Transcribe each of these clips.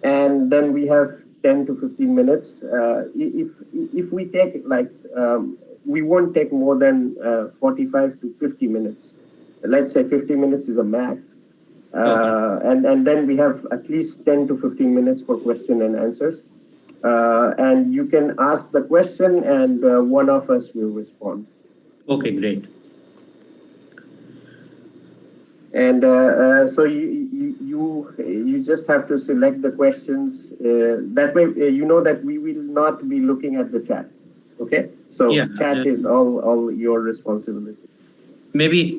and then we have 10 to 15 minutes. If we take like we won't take more than 45 to 50 minutes. Let's say 50 minutes is a max. Okay. And then we have at least 10 to 15 minutes for question and answers. And you can ask the question, and one of us will respond. Okay, great. And so you just have to select the questions. That way, you know that we will not be looking at the chat. Okay, so Yeah. chat is all your responsibility. Maybe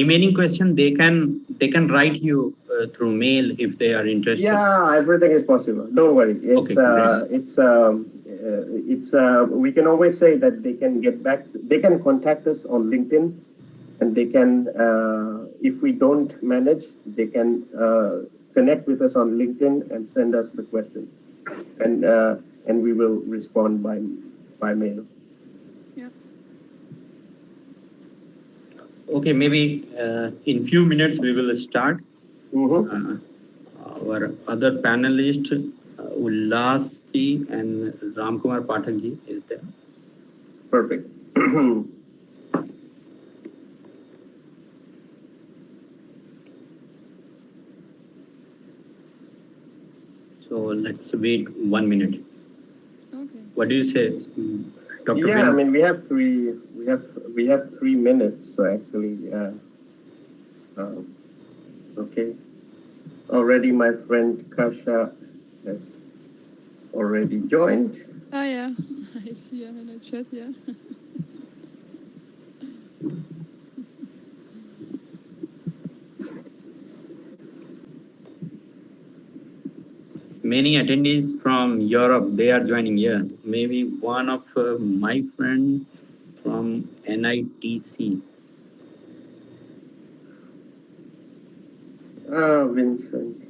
remaining question they can write you through mail if they are interested. Yeah, everything is possible. Don't worry. Okay, great. We can always say that they can get back. They can contact us on LinkedIn, and they can, if we don't manage, they can connect with us on LinkedIn and send us the questions, and we will respond by mail. Yeah. Okay, maybe in few minutes we will start. Our other panelist, Ullas ji and Ramkumar Pathak ji is there. Perfect. So let's wait 1 minute. Okay. What do you say, Dr. Yeah, Ben? I mean we have 3 minutes. So actually, okay. Already, my friend Kasha has already joined. Ah, yeah. I see her in the chat, yeah. Many attendees from Europe, they are joining here. Maybe one of my friend from NITC. Vincent.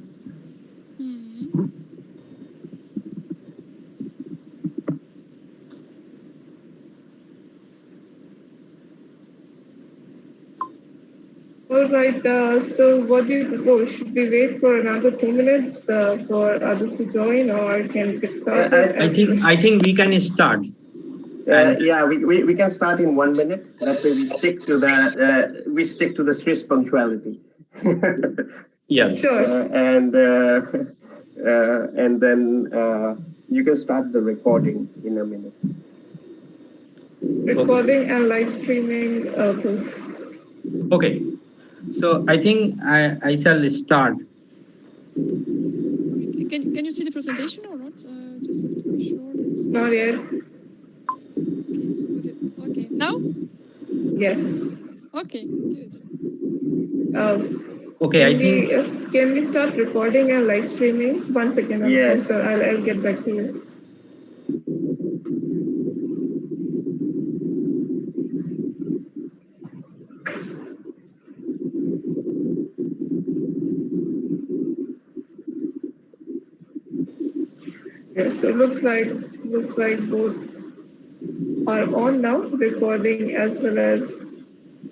All right, so what do you propose? Should we wait for another 2 minutes for others to join, or can we get started? I think we can start. Yeah, we can start in 1 minute. That way we stick to the Swiss punctuality. Yes. Sure. And then you can start the recording in a minute. Recording and live streaming both. Okay. So I think I shall start. Okay. Can you see the presentation or not? Just have to be sure that. Not yet. Okay. Now? Yes. Okay. Good. Okay. Can we start recording and live streaming? 1 second. Yes. So I'll get back to you. Yes, so looks like both are on now, recording as well as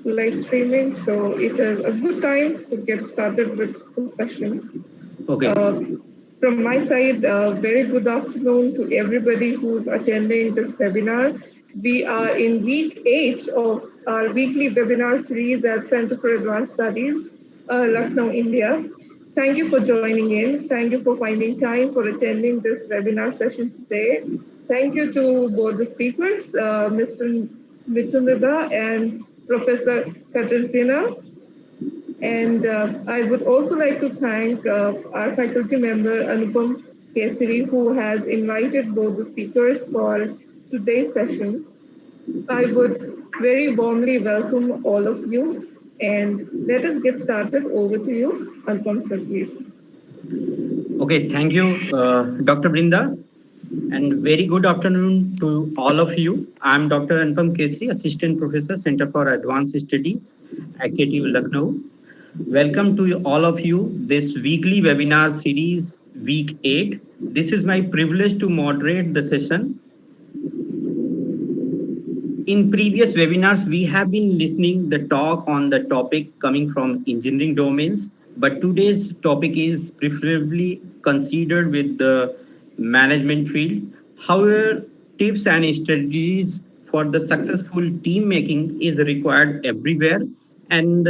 live streaming. So it is a good time to get started with the session. Okay. From my side, very good afternoon to everybody who's attending this webinar. We are in week 8 of our weekly webinar series at Center for Advanced Studies, Lucknow, India. Thank you for joining in. Thank you for finding time for attending this webinar session today. Thank you to both the speakers, Mr. Mitunrida and Professor Katarzyna. And I would also like to thank our faculty member, Anupam Kesari, who has invited both the speakers for today's session. I would very warmly welcome all of you, and let us get started. Over to you, Anupam sir, please. Okay, thank you, Dr. Brinda, and very good afternoon to all of you. I'm Dr. Anupam Kesari, Assistant Professor, Center for Advanced Studies, IKTU Lucknow. Welcome to all of you this weekly webinar series, week 8. This is my privilege to moderate the session. In previous webinars, we have been listening the talk on the topic coming from engineering domains, but today's topic is preferably considered with the management field. However, tips and strategies for the successful team making is required everywhere. And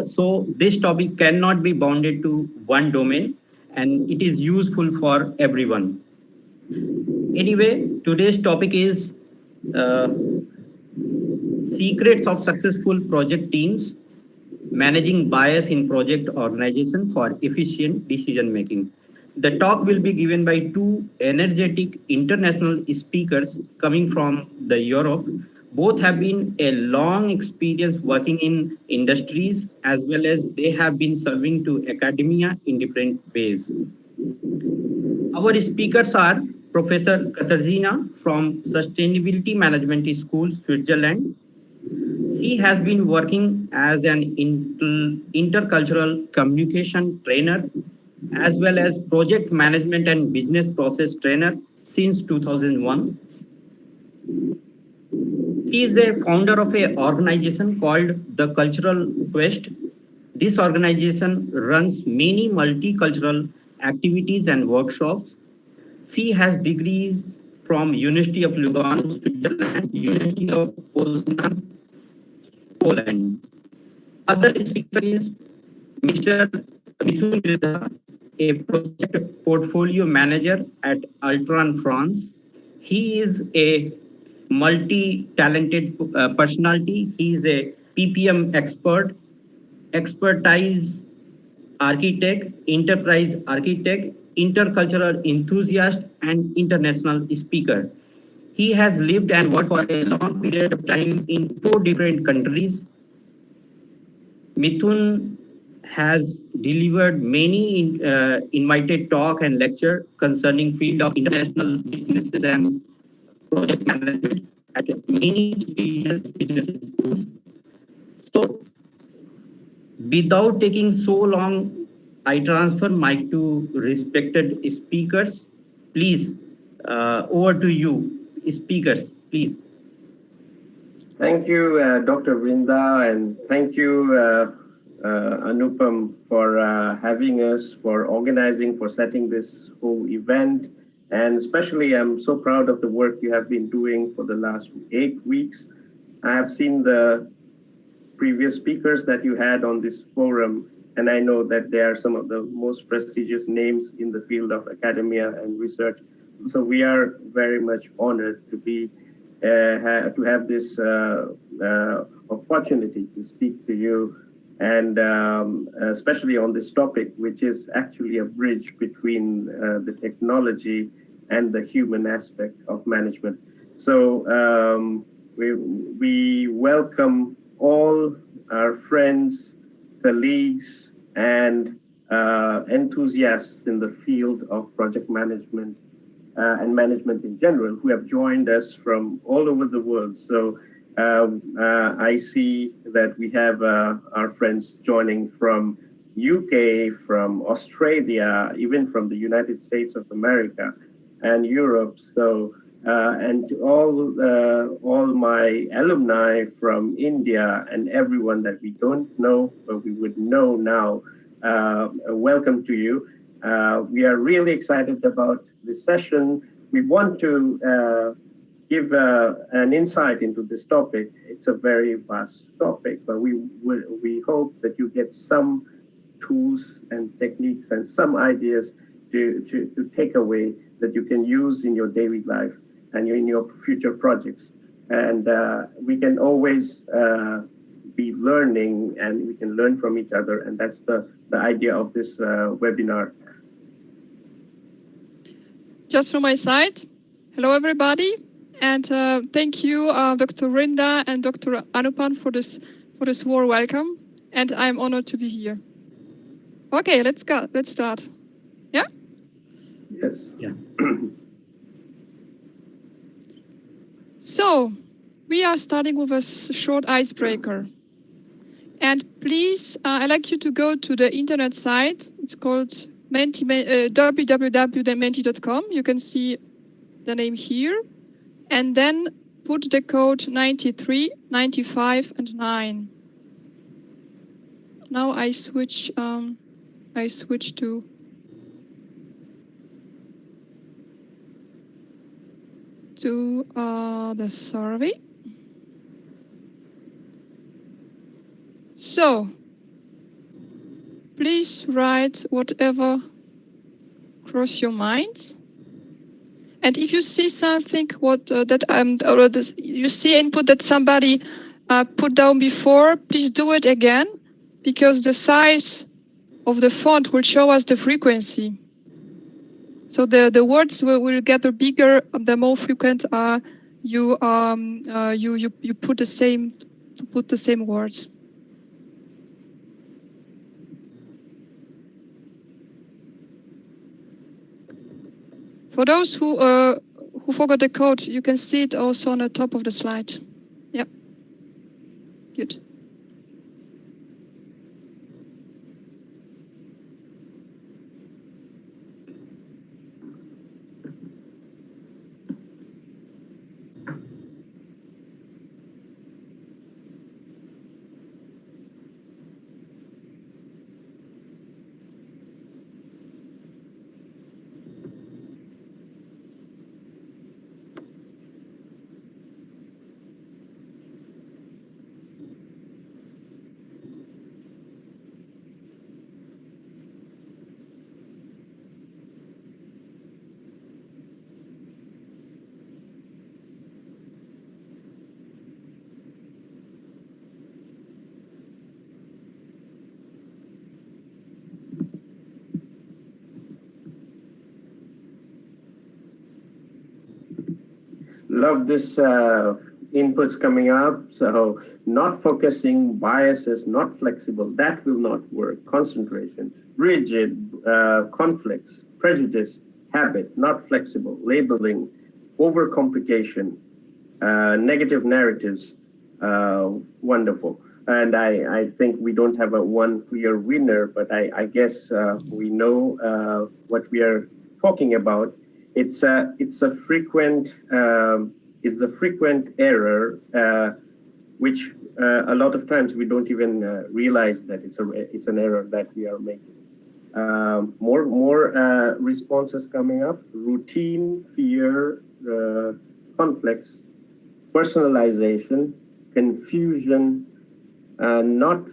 so this topic cannot be bounded to one domain, and it is useful for everyone. Anyway, today's topic is uh, secrets of successful project teams, managing bias in project organization for efficient decision making. The talk will be given by two energetic international speakers coming from the Europe. Both have been a long experience working in industries as well as they have been serving to academia in different ways. Our speakers are Professor Katarzyna from Sustainability Management School, Switzerland. She has been working as an intercultural communication trainer as well as project management and business process trainer since 2001. She is a founder of an organization called The Cultural Quest. This organization runs many multicultural activities and workshops. She has degrees from University of Lugano, Switzerland, University of Poznan, Poland. Other speaker is Mr. Mithun Ridha, a project portfolio manager at Altran France. He is a multi-talented personality. He is a PPM expert, expertise architect, enterprise architect, intercultural enthusiast, and international speaker. He has lived and worked for a long period of time in 4 different countries. Mithun has delivered many invited talk and lecture concerning field of international businesses and project management at many business schools. So without taking so long, I transfer mic to respected speakers. Please, over to you, speakers, please. Thank you, Dr. Vrinda, and thank you, Anupam, for having us, for organizing, for setting this whole event. And especially, I'm so proud of the work you have been doing for the last 8 weeks. I have seen the previous speakers that you had on this forum, and I know that they are some of the most prestigious names in the field of academia and research. So we are very much honored to be to have this opportunity to speak to you, and especially on this topic, which is actually a bridge between the technology and the human aspect of management. So we welcome all our friends, colleagues, and enthusiasts in the field of project management and management in general, who have joined us from all over the world. So I see that we have our friends joining from UK, from Australia, even from the United States of America and Europe. So and to all my alumni from India and everyone that we don't know, but we would know now, welcome to you. We are really excited about this session. We want to give an insight into this topic. It's a very vast topic, but we hope that you get some tools and techniques and some ideas to take away that you can use in your daily life and in your future projects. And we can always be learning, and we can learn from each other. And that's the idea of this webinar. Just from my side, hello everybody, and thank you, Dr. Rinda and Dr. Anupan for this warm welcome, and I'm honored to be here. Okay, let's go. Let's start. Yeah. Yes. Yeah. So we are starting with a short icebreaker, and please, I'd like you to go to the internet site. It's called www.menti.com. You can see the name here, and then put the code 93, 95, and 9. Now I switch to to the survey. So please write whatever cross your mind. And if you see something you see input that somebody put down before, please do it again, because the size of the font will show us the frequency. So the words will get bigger the more frequent you put the same words. For those who forgot the code, you can see it also on the top of the slide. Yep. Good. Love this inputs coming up. So not focusing, biases, not flexible, that will not work. Concentration, rigid, conflicts, prejudice, habit, not flexible, labeling, overcomplication, negative narratives, wonderful. And I think we don't have a one clear winner, but I guess we know what we are talking about. It's a frequent is the frequent error, which a lot of times we don't even realize that it's an error that we are making. More responses coming up: routine, fear, conflicts, personalization, confusion, not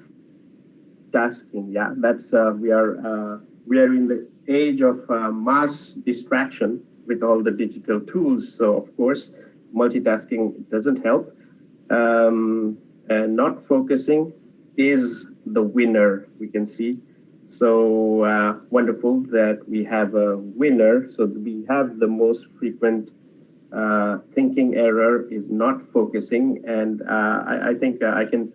tasking. Yeah, that's we are in the age of mass distraction with all the digital tools. So of course, multitasking doesn't help. And not focusing is the winner, we can see. So wonderful that we have a winner. So we have the most frequent thinking error is not focusing. And I think I can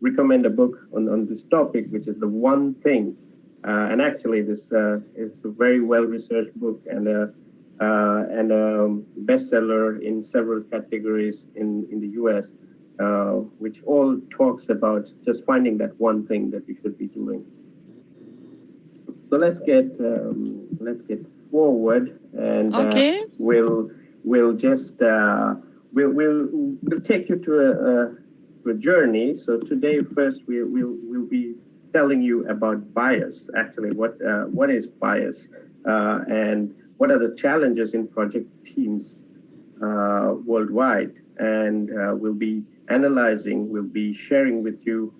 recommend a book on this topic, which is The One Thing. And actually, this is a very well-researched book and a bestseller in several categories in the US, which all talks about just finding that one thing that you should be doing. So let's get forward, and Okay. we'll just we'll take you to a journey. So today, first we'll be telling you about bias. Actually, what is bias, and what are the challenges in project teams worldwide, and we'll be analyzing, we'll be sharing with you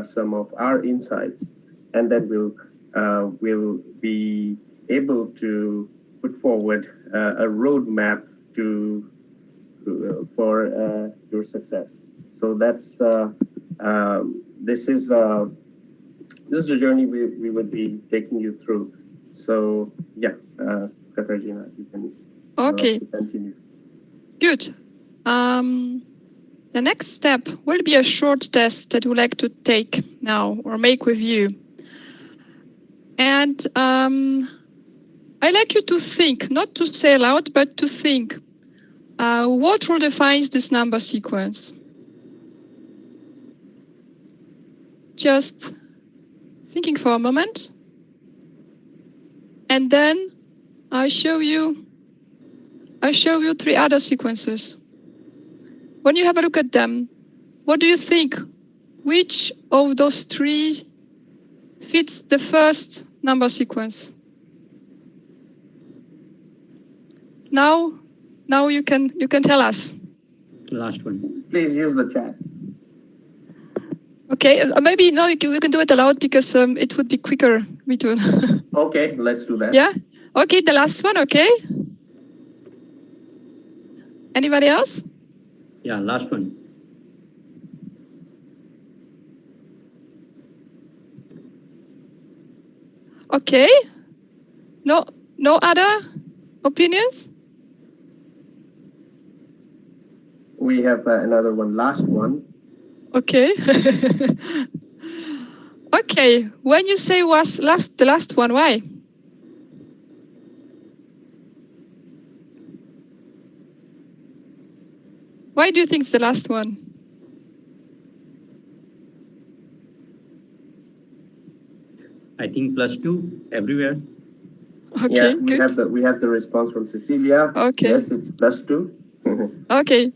some of our insights, and then we'll be able to put forward a roadmap for your success. So that's this is the journey we would be taking you through. So yeah, Katarzyna, you can continue. Good. The next step will be a short test that we'd like to take now or make with you. And I'd like you to think, not to say aloud, but to think, what role defines this number sequence? Just thinking for a moment. And then I show you 3 other sequences. When you have a look at them, what do you think? Which of those 3 fits the first number sequence? Now, Now you can tell us. Last one. Please use the chat. Okay, maybe no, we can do it aloud because it would be quicker. Me too. Okay, let's do that. Yeah. Okay, the last one. Okay. Anybody else? Yeah, last one. Okay. No other opinions? We have another one, last one. Okay. Okay. When you say was the last one, why? Why do you think it's the last one? I think +2 everywhere. Okay, yeah, we have the response from Cecilia. Okay. Yes, it's +2. Okay.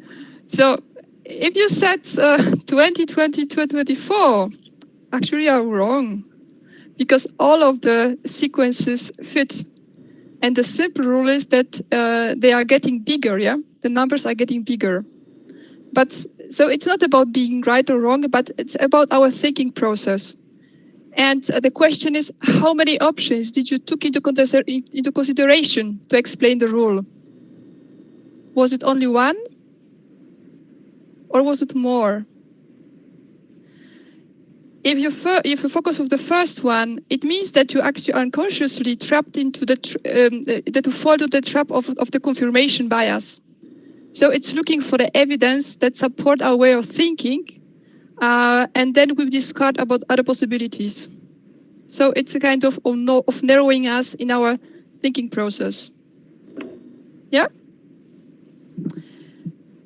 So if you said 2020, 2024, actually you are wrong because all of the sequences fit. And the simple rule is that they are getting bigger, yeah? The numbers are getting bigger. But so it's not about being right or wrong, but it's about our thinking process. And the question is, how many options did you took into consideration to explain the rule? Was it only one? Or was it more? If you focus on the first one, it means that you actually unconsciously trapped into that you fall to the trap of the confirmation bias. So it's looking for the evidence that support our way of thinking, and then we discard about other possibilities. So it's a kind of narrowing us in our thinking process. Yeah.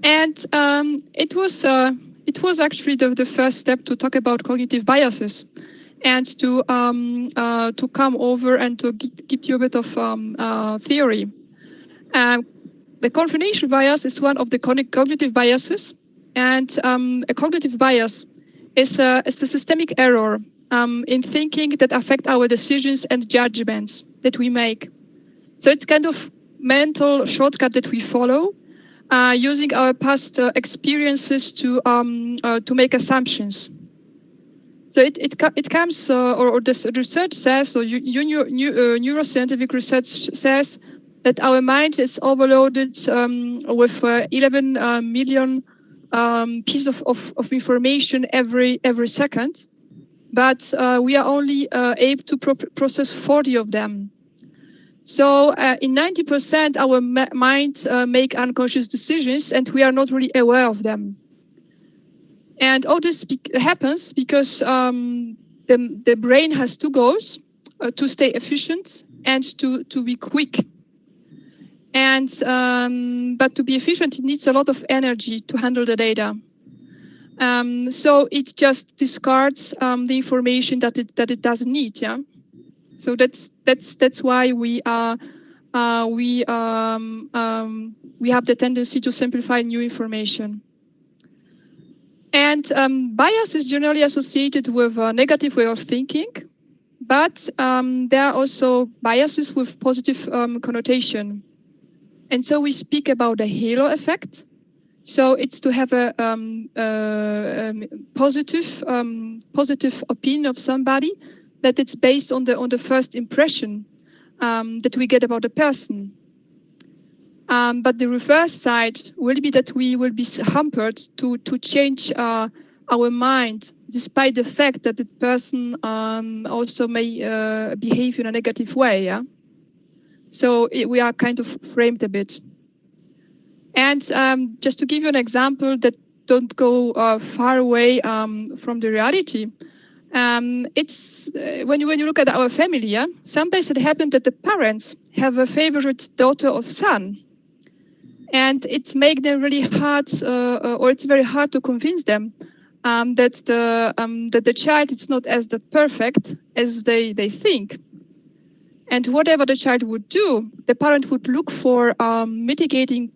And it was actually the first step to talk about cognitive biases, and to come over and to give you a bit of theory. The confirmation bias is one of the cognitive biases, and a cognitive bias is a systemic error in thinking that affect our decisions and judgments that we make. So it's kind of mental shortcut that we follow, using our past experiences to make assumptions. So it comes, or this research says, or neuroscientific research says that our mind is overloaded with 11 million pieces of information every second, but we are only able to process 40 of them. So in 90%, our mind make unconscious decisions, and we are not really aware of them. And all this happens because the brain has two goals: to stay efficient and to be quick. And but to be efficient, it needs a lot of energy to handle the data. So it just discards the information that it doesn't need. Yeah. So that's why we have the tendency to simplify new information. And bias is generally associated with a negative way of thinking, but there are also biases with positive connotation. And so we speak about the halo effect. So it's to have a positive opinion of somebody, that it's based on the first impression that we get about a person. But the reverse side will be that we will be hampered to change our mind, despite the fact that the person also may behave in a negative way. Yeah. So we are kind of framed a bit. And just to give you an example that don't go far away from the reality, it's when you look at our family, yeah, sometimes it happens that the parents have a favorite daughter or son, and it makes them really hard, or it's very hard to convince them that the child is not as that perfect as they think. And whatever the child would do, the parent would look for mitigating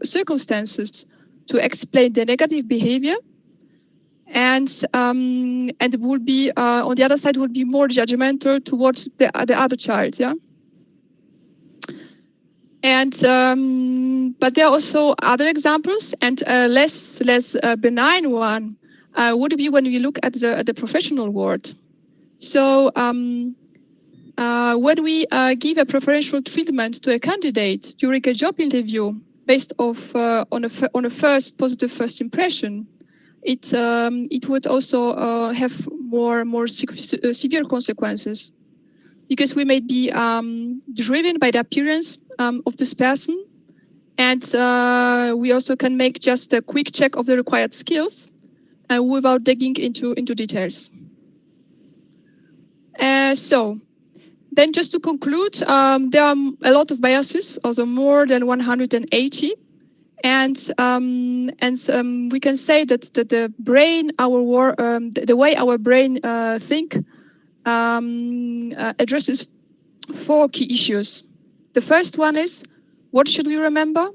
circumstances to explain the negative behavior, and it would be on the other side would be more judgmental towards the other child, yeah. And But there are also other examples, and less benign one would be when we look at the professional world. So when we give a preferential treatment to a candidate during a job interview based on a positive first impression, it would also have more severe consequences, because we may be driven by the appearance of this person, and we also can make just a quick check of the required skills without digging into details. So then, just to conclude, there are a lot of biases, also more than 180. And we can say that the brain, the way our brain think, addresses 4 key issues. The first one is, what should we remember?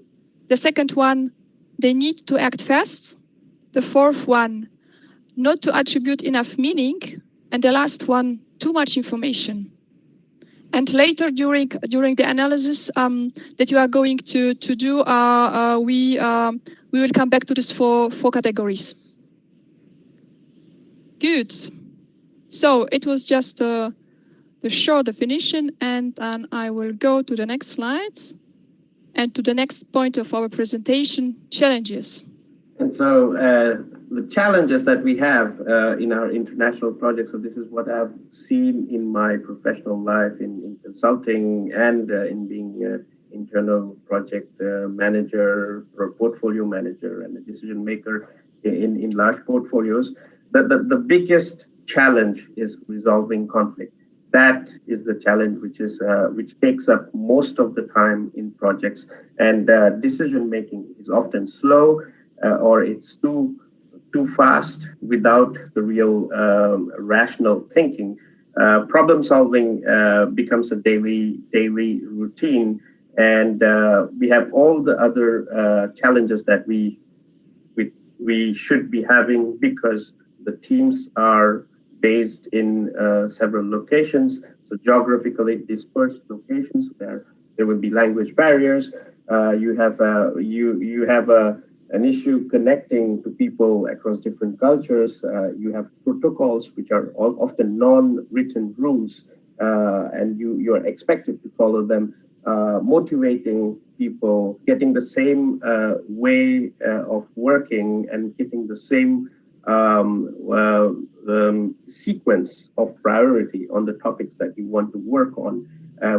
The second one, they need to act fast. The fourth one, not to attribute enough meaning. And the last one, too much information. And later during the analysis that you are going to do, we will come back to these four categories. Good. So it was just the short definition, and then I will go to the next slides and to the next point of our presentation, challenges. And so the challenges that we have in our international projects, so this is what I've seen in my professional life in consulting and in being internal project manager or portfolio manager and a decision maker in large portfolios. The biggest challenge is resolving conflict. That is the challenge which takes up most of the time in projects, and decision making is often slow. Or it's too fast without the real rational thinking. Problem solving becomes a daily routine, and we have all the other challenges that we should be having, because the teams are based in several locations, so geographically dispersed locations where there will be language barriers. You have an issue connecting to people across different cultures. You have protocols which are often non-written rules, and you are expected to follow them. Motivating people, getting the same way of working, and getting the same sequence of priority on the topics that you want to work on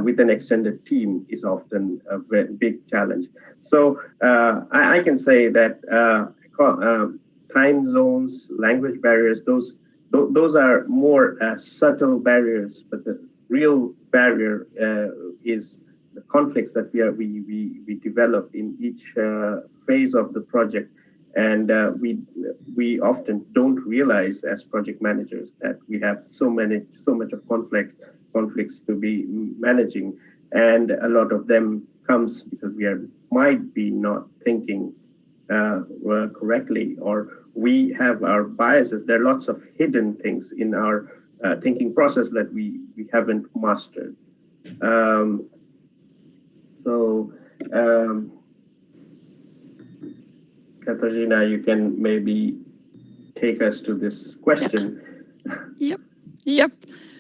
with an extended team is often a very big challenge. So I can say that time zones, language barriers, those are more subtle barriers, but the real barrier is the conflicts that we develop in each phase of the project. And we often don't realize as project managers that we have so much of conflicts to be managing, and a lot of them comes because we might be not thinking correctly, or we have our biases. There are lots of hidden things in our thinking process that we haven't mastered. Katarzyna, you can maybe take us to this question. Yep.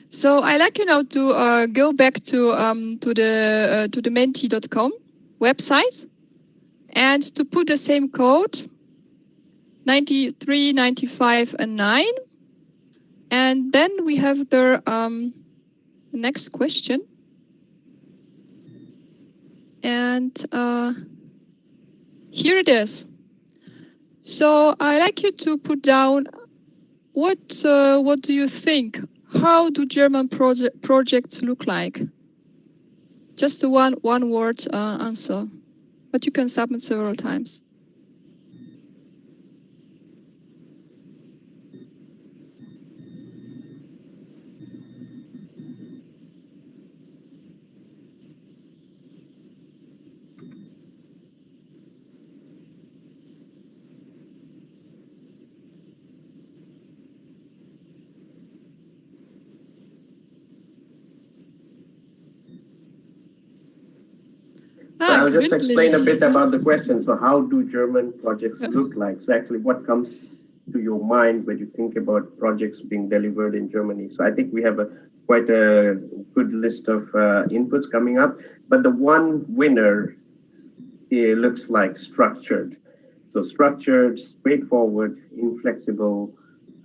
So I like to go back to the menti.com website and to put the same code 93, 95, and 9, and then we have the next question, and here it is. So I like you to put down what do you think? How do German projects look like? Just a one word answer, but you can submit several times. So I'll just gründlich. explain a bit about the question. So how do German projects look like? So actually what comes to your mind when you think about projects being delivered in Germany? So I think we have quite a good list of inputs coming up, but the one winner looks like structured. So structured, straightforward, inflexible,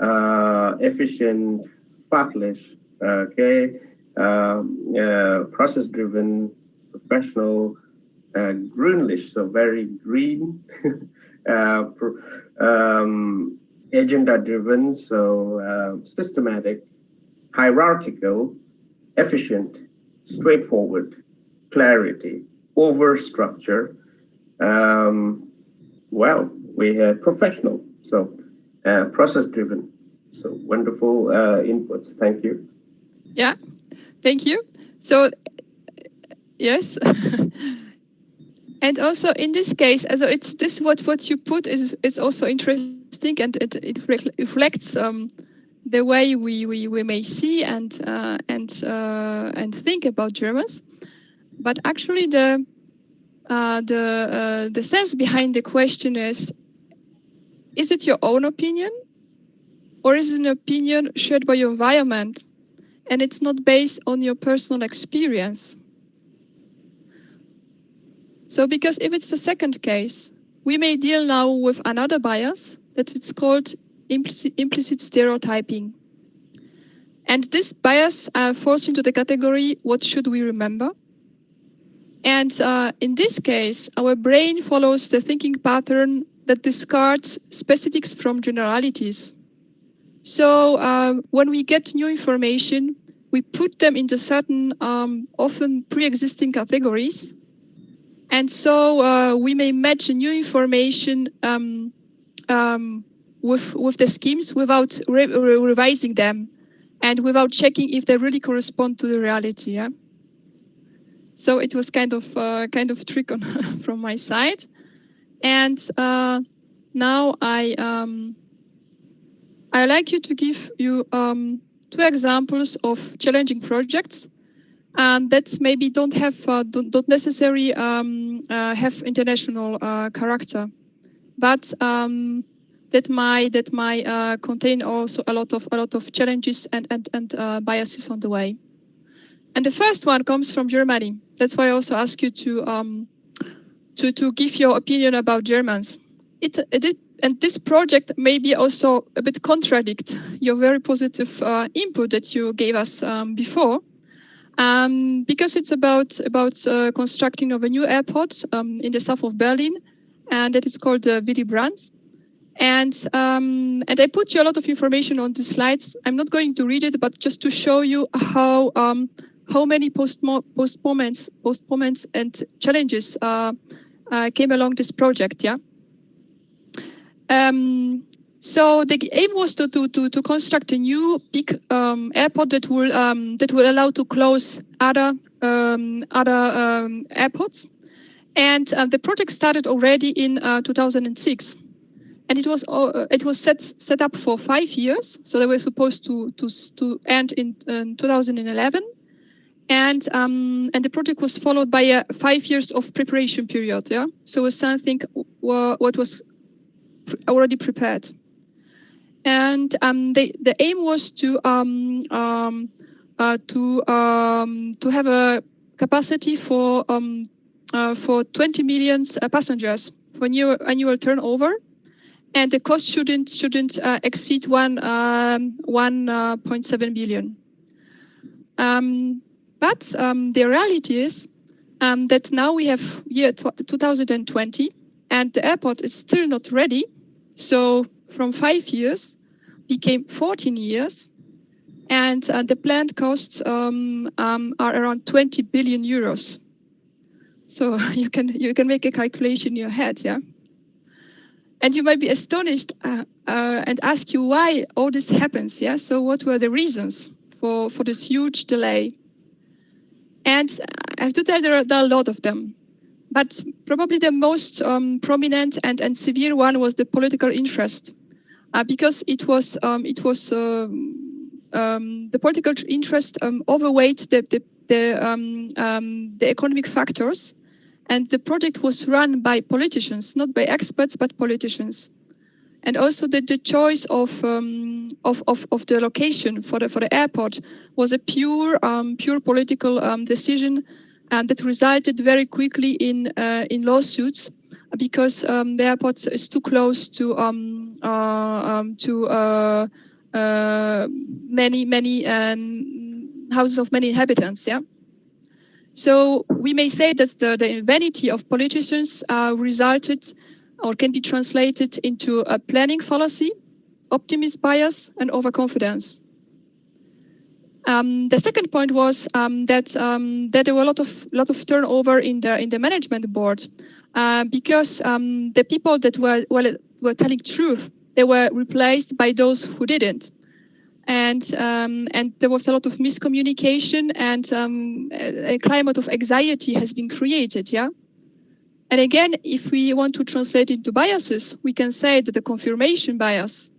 efficient, fachlich, okay, process-driven, professional, grünlich, so very green, agenda-driven, so systematic, hierarchical, efficient, straightforward, clarity, over-structure. Well, we have professional, so process-driven. So wonderful inputs. Thank you. Yeah, thank you. So, yes. And also in this case, also it's this what you put is also interesting, and it reflects the way we may see and think about Germans. But actually, the sense behind the question is it your own opinion, or is it an opinion shared by your environment, and it's not based on your personal experience? So, because if it's the second case, we may deal now with another bias that it's called implicit stereotyping. And this bias falls into the category, what should we remember? And in this case, our brain follows the thinking pattern that discards specifics from generalities. So when we get new information, we put them into certain often pre-existing categories. And so we may match new information with the schemes without revising them and without checking if they really correspond to the reality. Yeah. So it was kind of trick from my side. And now I like you to give you 2 examples of challenging projects. And that maybe don't necessarily have international character, but that might contain also a lot of challenges and biases on the way. And the first one comes from Germany. That's why I also ask you to give your opinion about Germans. And this project maybe also a bit contradict your very positive input that you gave us before. Because it's about constructing of a new airport in the south of Berlin, and that is called Willy Brandt. And I put you a lot of information on the slides. I'm not going to read it, but just to show you how many postponements and challenges came along this project. Yeah. So the aim was to construct a new big airport that will allow to close other airports, and the project started already in 2006, and it was set up for 5 years. So they were supposed to end in 2011, and the project was followed by 5 years of preparation period. Yeah, so it was something what was already prepared. And the aim was to have a capacity for 20 million passengers for annual turnover, and the cost shouldn't exceed 1.7 billion. But the reality is that now we have year 2020, and the airport is still not ready. So from 5 years became 14 years, and the planned costs are around 20 billion euros. So you can make a calculation in your head, yeah. And you might be astonished and ask you why all this happens, yeah. So what were the reasons for this huge delay? And I have to tell there are a lot of them. But probably the most prominent and severe one was the political interest. Because it was the political interest overweight the economic factors, And the project was run by politicians, not by experts, but politicians. And also the choice of the location for the airport was a pure political decision, and that resulted very quickly in lawsuits, because the airport is too close to many houses of many inhabitants. Yeah. So we may say that the vanity of politicians resulted, or can be translated into a planning fallacy, optimist bias, and overconfidence. The second point was that there were a lot of turnover in the management board, because the people that were telling truth, they were replaced by those who didn't. And there was a lot of miscommunication, and a climate of anxiety has been created. Yeah. And again, if we want to translate into biases, we can say that the confirmation bias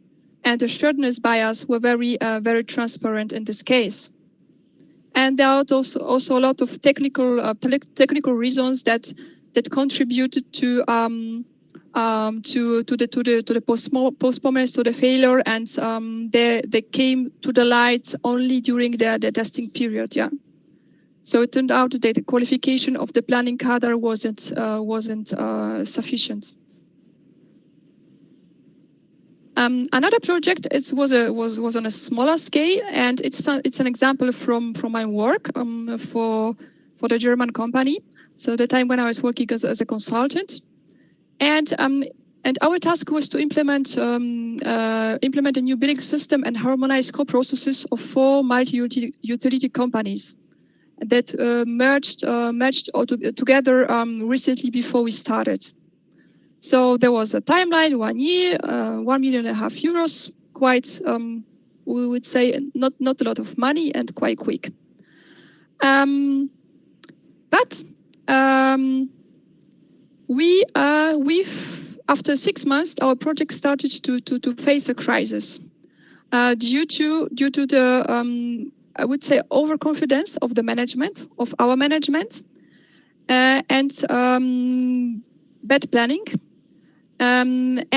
and the assuredness bias were very transparent in this case. And there are also a lot of technical reasons that contributed to the postponements, to the failure, and they came to the light only during the testing period. Yeah. So it turned out that the qualification of the planning cadre wasn't sufficient. Another project was on a smaller scale, and it's an example from my work for the German company. So the time when I was working as a consultant, and our task was to implement a new billing system and harmonize core processes of 4 multi-utility companies that merged together recently before we started. So there was a timeline, 1 year, 1.5 million euros, quite, we would say, not a lot of money, and quite quick. But after 6 months, our project started to face a crisis due to the I would say overconfidence of the management, of our management, and bad planning, and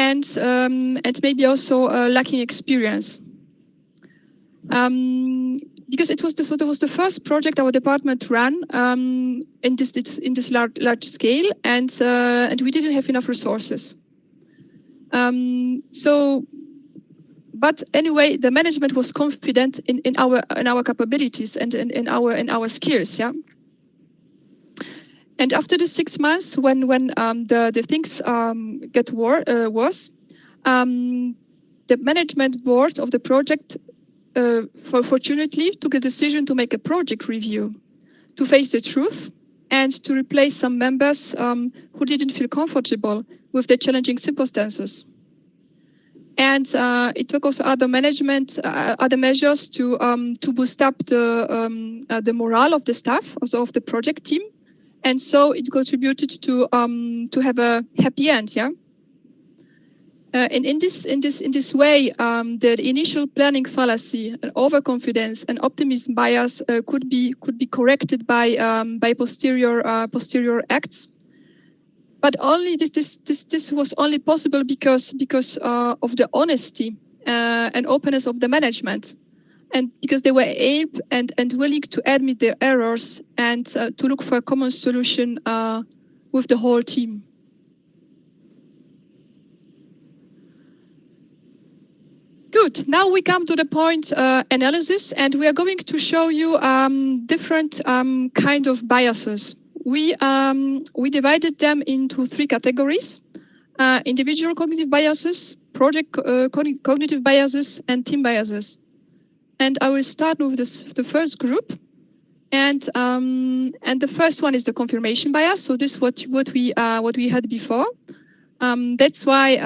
maybe also lacking experience. Because it was the first project our department ran in this large scale, and we didn't have enough resources. But anyway, the management was confident in our capabilities and in our skills. Yeah. And after the 6 months, when the things get worse, the management board of the project fortunately took a decision to make a project review, to face the truth, and to replace some members who didn't feel comfortable with the challenging circumstances. And it took also other measures to boost up the morale of the staff, also of the project team, and so it contributed to have a happy end. Yeah. And in this way, the initial planning fallacy, and overconfidence, and optimism bias could be corrected by posterior acts. But only this was only possible because of the honesty and openness of the management, and because they were able and willing to admit their errors and to look for a common solution with the whole team. Good. Now we come to the point analysis, and we are going to show you different kind of biases. We divided them into 3 categories: individual cognitive biases, project cognitive biases, and team biases. And I will start with the first group, and the first one is the confirmation bias. So this is what we had before. That's why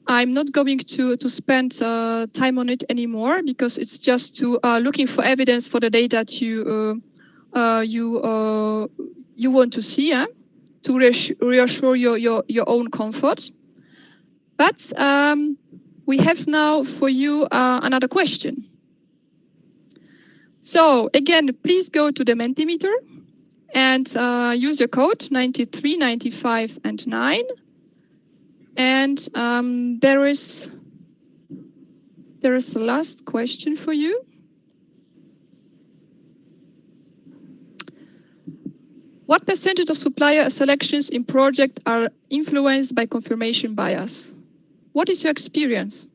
I'm not going to spend time on it anymore, because it's just to looking for evidence for the data that you want to see, to reassure your own comfort. But we have now for you another question. So again, please go to the Mentimeter and use your code 93, 95, and 9. And there is the last question for you. What percentage of supplier selections in project are influenced by confirmation bias? What is your experience?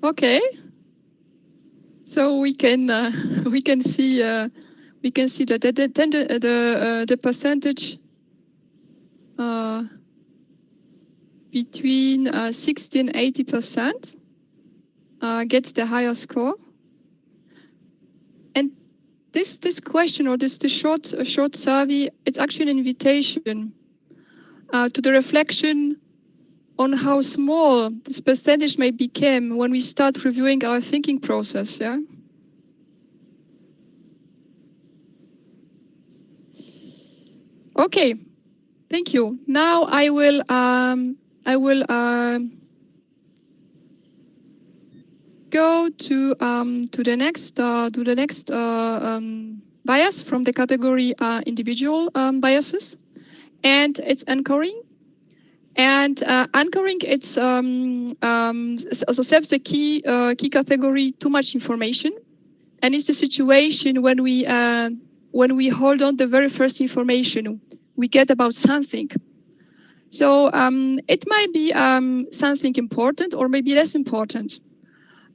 Okay, so we can see that the percentage between 60 and 80% gets the higher score. And this question, or this short survey, it's actually an invitation to the reflection on how small this percentage may become when we start reviewing our thinking process. Yeah. Okay. Thank you. Now I will go to the next bias from the category individual biases, and it's anchoring. And anchoring, it's also serves the key category, too much information, and it's the situation when we hold on the very first information we get about something. So it might be something important or maybe less important.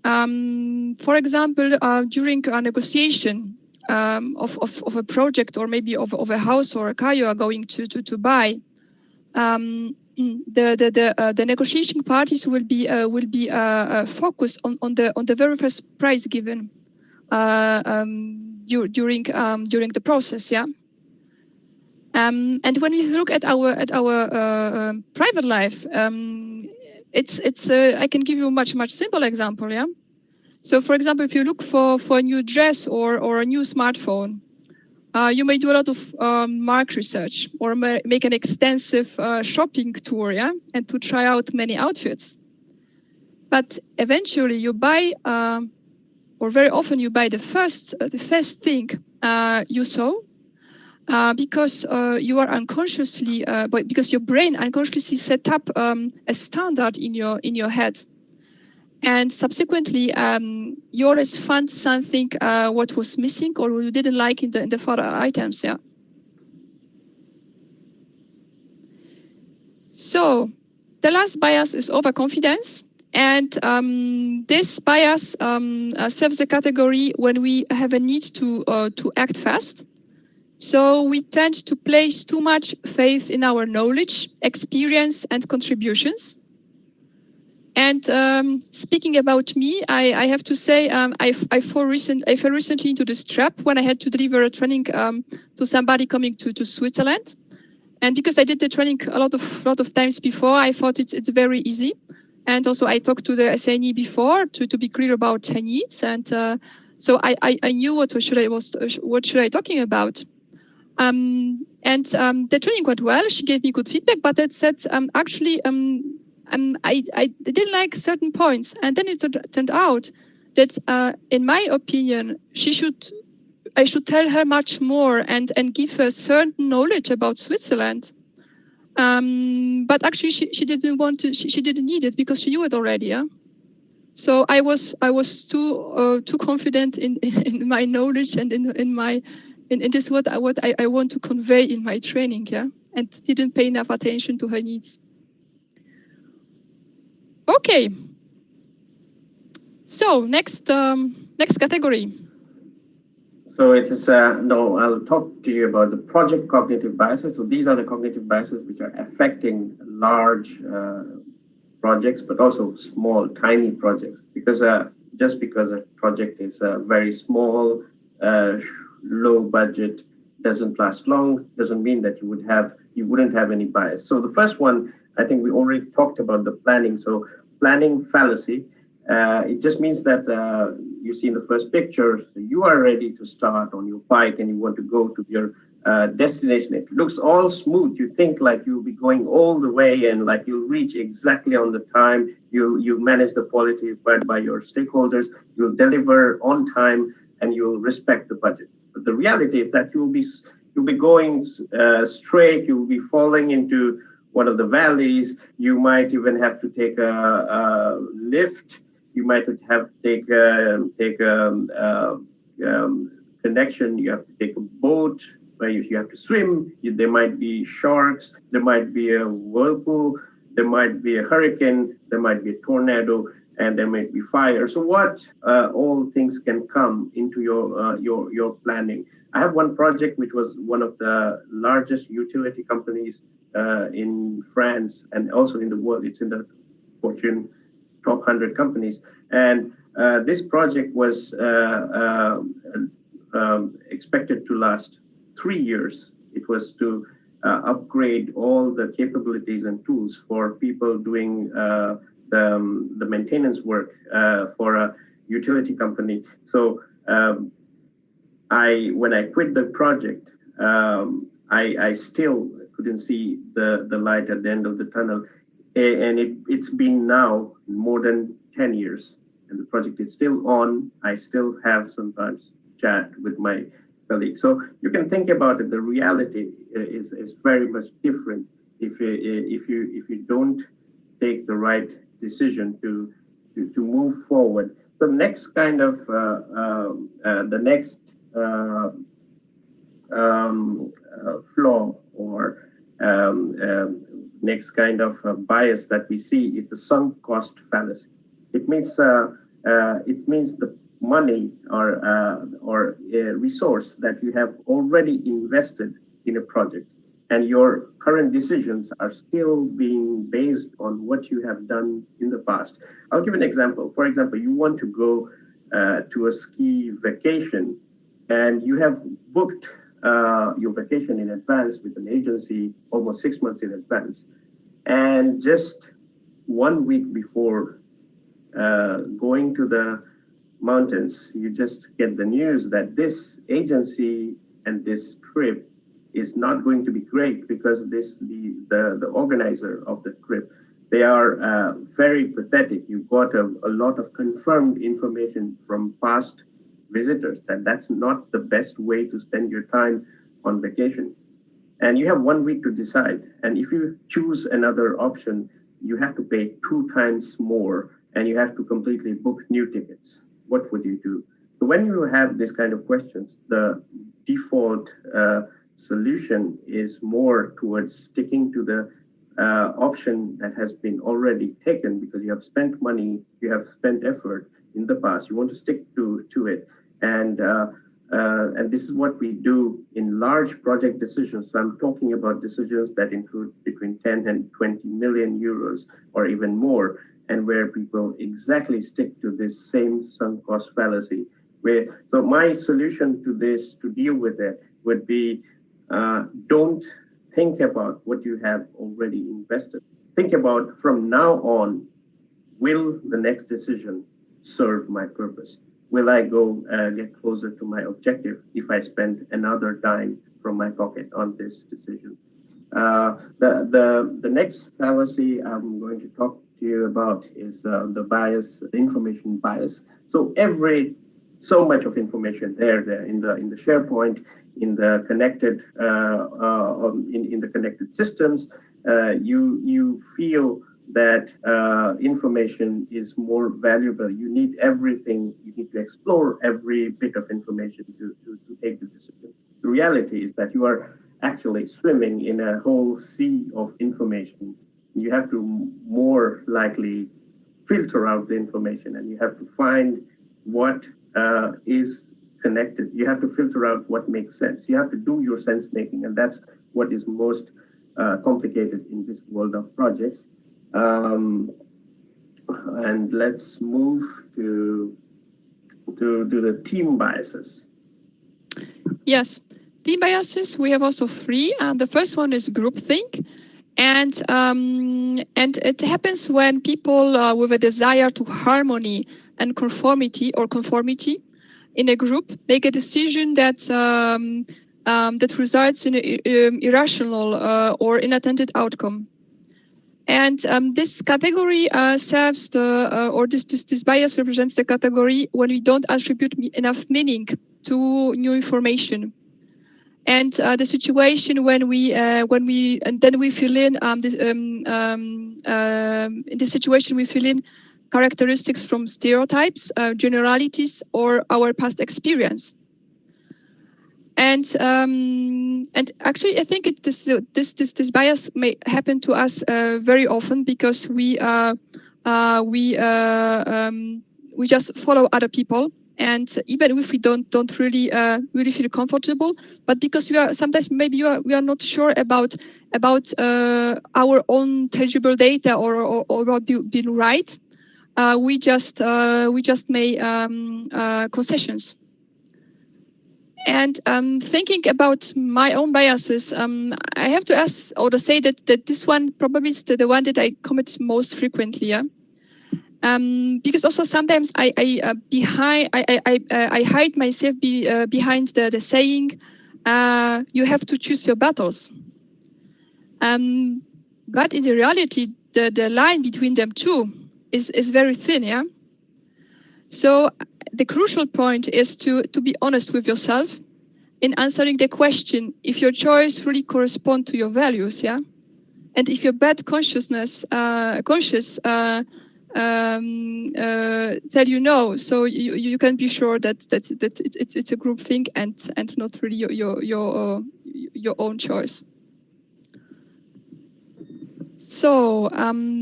For example, during a negotiation of a project, or maybe of a house or a car you are going to buy, the negotiation parties will be focused on the very first price given during the process. Yeah. And when we look at our private life, it's I can give you a much simple example. Yeah. So for example, if you look for a new dress or a new smartphone, you may do a lot of market research, or make an extensive shopping tour, yeah, and to try out many outfits. But eventually you buy, or very often you buy the first thing you saw, because you are unconsciously, but because your brain unconsciously set up a standard in your head, and subsequently you always found something what was missing or you didn't like in the further items. Yeah. So the last bias is overconfidence, and this bias serves the category when we have a need to act fast. So we tend to place too much faith in our knowledge, experience, and contributions. And speaking about me, I have to say I fell recently into this trap when I had to deliver a training to somebody coming to Switzerland. And because I did the training a lot of times before, I thought it's very easy. And also I talked to the assignee before to be clear about her needs. And so I knew what should I talking about. And the training went well. She gave me good feedback, but it said actually I didn't like certain points. And then it turned out that in my opinion, I should tell her much more and give her certain knowledge about Switzerland. But actually she didn't want to, she didn't need it because she knew it already. Yeah. So I was too confident in my knowledge and in this what I want to convey in my training. Yeah. And didn't pay enough attention to her needs. Okay. So next category. So it is, no, I'll talk to you about the project cognitive biases. So these are the cognitive biases which are affecting large projects, but also small, tiny projects. Because just because a project is very small, low budget, doesn't last long, doesn't mean that you wouldn't have any bias. So the first one, I think we already talked about the planning. So planning fallacy. It just means that you see in the first picture, you are ready to start on your bike and you want to go to your destination. It looks all smooth. You think like you'll be going all the way and like you'll reach exactly on the time. You manage the quality required by your stakeholders. You'll deliver on time and you'll respect the budget. But the reality is that you'll be going straight. You'll be falling into one of the valleys. You might even have to take a lift. You might have to take a connection. You have to take a boat where you have to swim. There might be sharks. There might be a whirlpool. There might be a hurricane. There might be a tornado, and there might be fire. So what all things can come into your planning? I have one project which was one of the largest utility companies in France and also in the world. It's in the Fortune top 100 companies. And this project was expected to last 3 years. It was to upgrade all the capabilities and tools for people doing the maintenance work for a utility company. So when I quit the project, I still couldn't see the light at the end of the tunnel. And it's been now more than 10 years and the project is still on. I still have sometimes chat with my colleagues. So you can think about it. The reality is very much different if you don't take the right decision to move forward. The next kind of flaw or next kind of bias that we see is the sunk cost fallacy. It means the money or a resource that you have already invested in a project, and your current decisions are still being based on what you have done in the past. I'll give an example. For example, you want to go to a ski vacation, and you have booked your vacation in advance with an agency almost 6 months in advance. And just 1 week before going to the mountains, you just get the news that this agency and this trip is not going to be great because the organizer of the trip, they are very pathetic. You got a lot of confirmed information from past visitors that that's not the best way to spend your time on vacation. And you have 1 week to decide. And if you choose another option, you have to pay 2 times more and you have to completely book new tickets. What would you do? So when you have this kind of questions, the default solution is more towards sticking to the option that has been already taken because you have spent money, you have spent effort in the past. You want to stick to it. And this is what we do in large project decisions. So I'm talking about decisions that include between 10 and 20 million euros or even more, and where people exactly stick to this same sunk cost fallacy. So my solution to this, to deal with it, would be don't think about what you have already invested. Think about from now on, will the next decision serve my purpose? Will I go get closer to my objective if I spend another dime from my pocket on this decision? The next fallacy I'm going to talk to you about is the bias, the information bias. So much of information there in the SharePoint, in the connected in the connected systems. You feel that information is more valuable. You need everything. You need to explore every bit of information to take the decision. The reality is that you are actually swimming in a whole sea of information. You have to more likely filter out the information, and you have to find what is connected. You have to filter out what makes sense. You have to do your sense making, and that's what is most complicated in this world of projects. And let's move to the team biases. Yes, team biases, we have also three. The first one is groupthink. And it happens when people with a desire to harmony and conformity in a group make a decision that that results in an irrational or inattentive outcome. And this category serves the or this bias represents the category when we don't attribute enough meaning to new information. And the situation when we and then we fill in in this situation we fill in characteristics from stereotypes, generalities, or our past experience. And actually, I think this bias may happen to us very often because we just follow other people. And even if we don't really feel comfortable, but because we are sometimes maybe we are not sure about our own tangible data or about being right, we just make concessions. And thinking about my own biases, I have to ask or to say that this one probably is the one that I commit most frequently. Yeah? Because also sometimes I hide myself behind the saying, you have to choose your battles. But in the reality, the line between them two is very thin. Yeah. So the crucial point is to be honest with yourself in answering the question if your choice really corresponds to your values. Yeah. And if your bad conscious tell you no, so you can be sure that it's a group thing and not really your own choice. So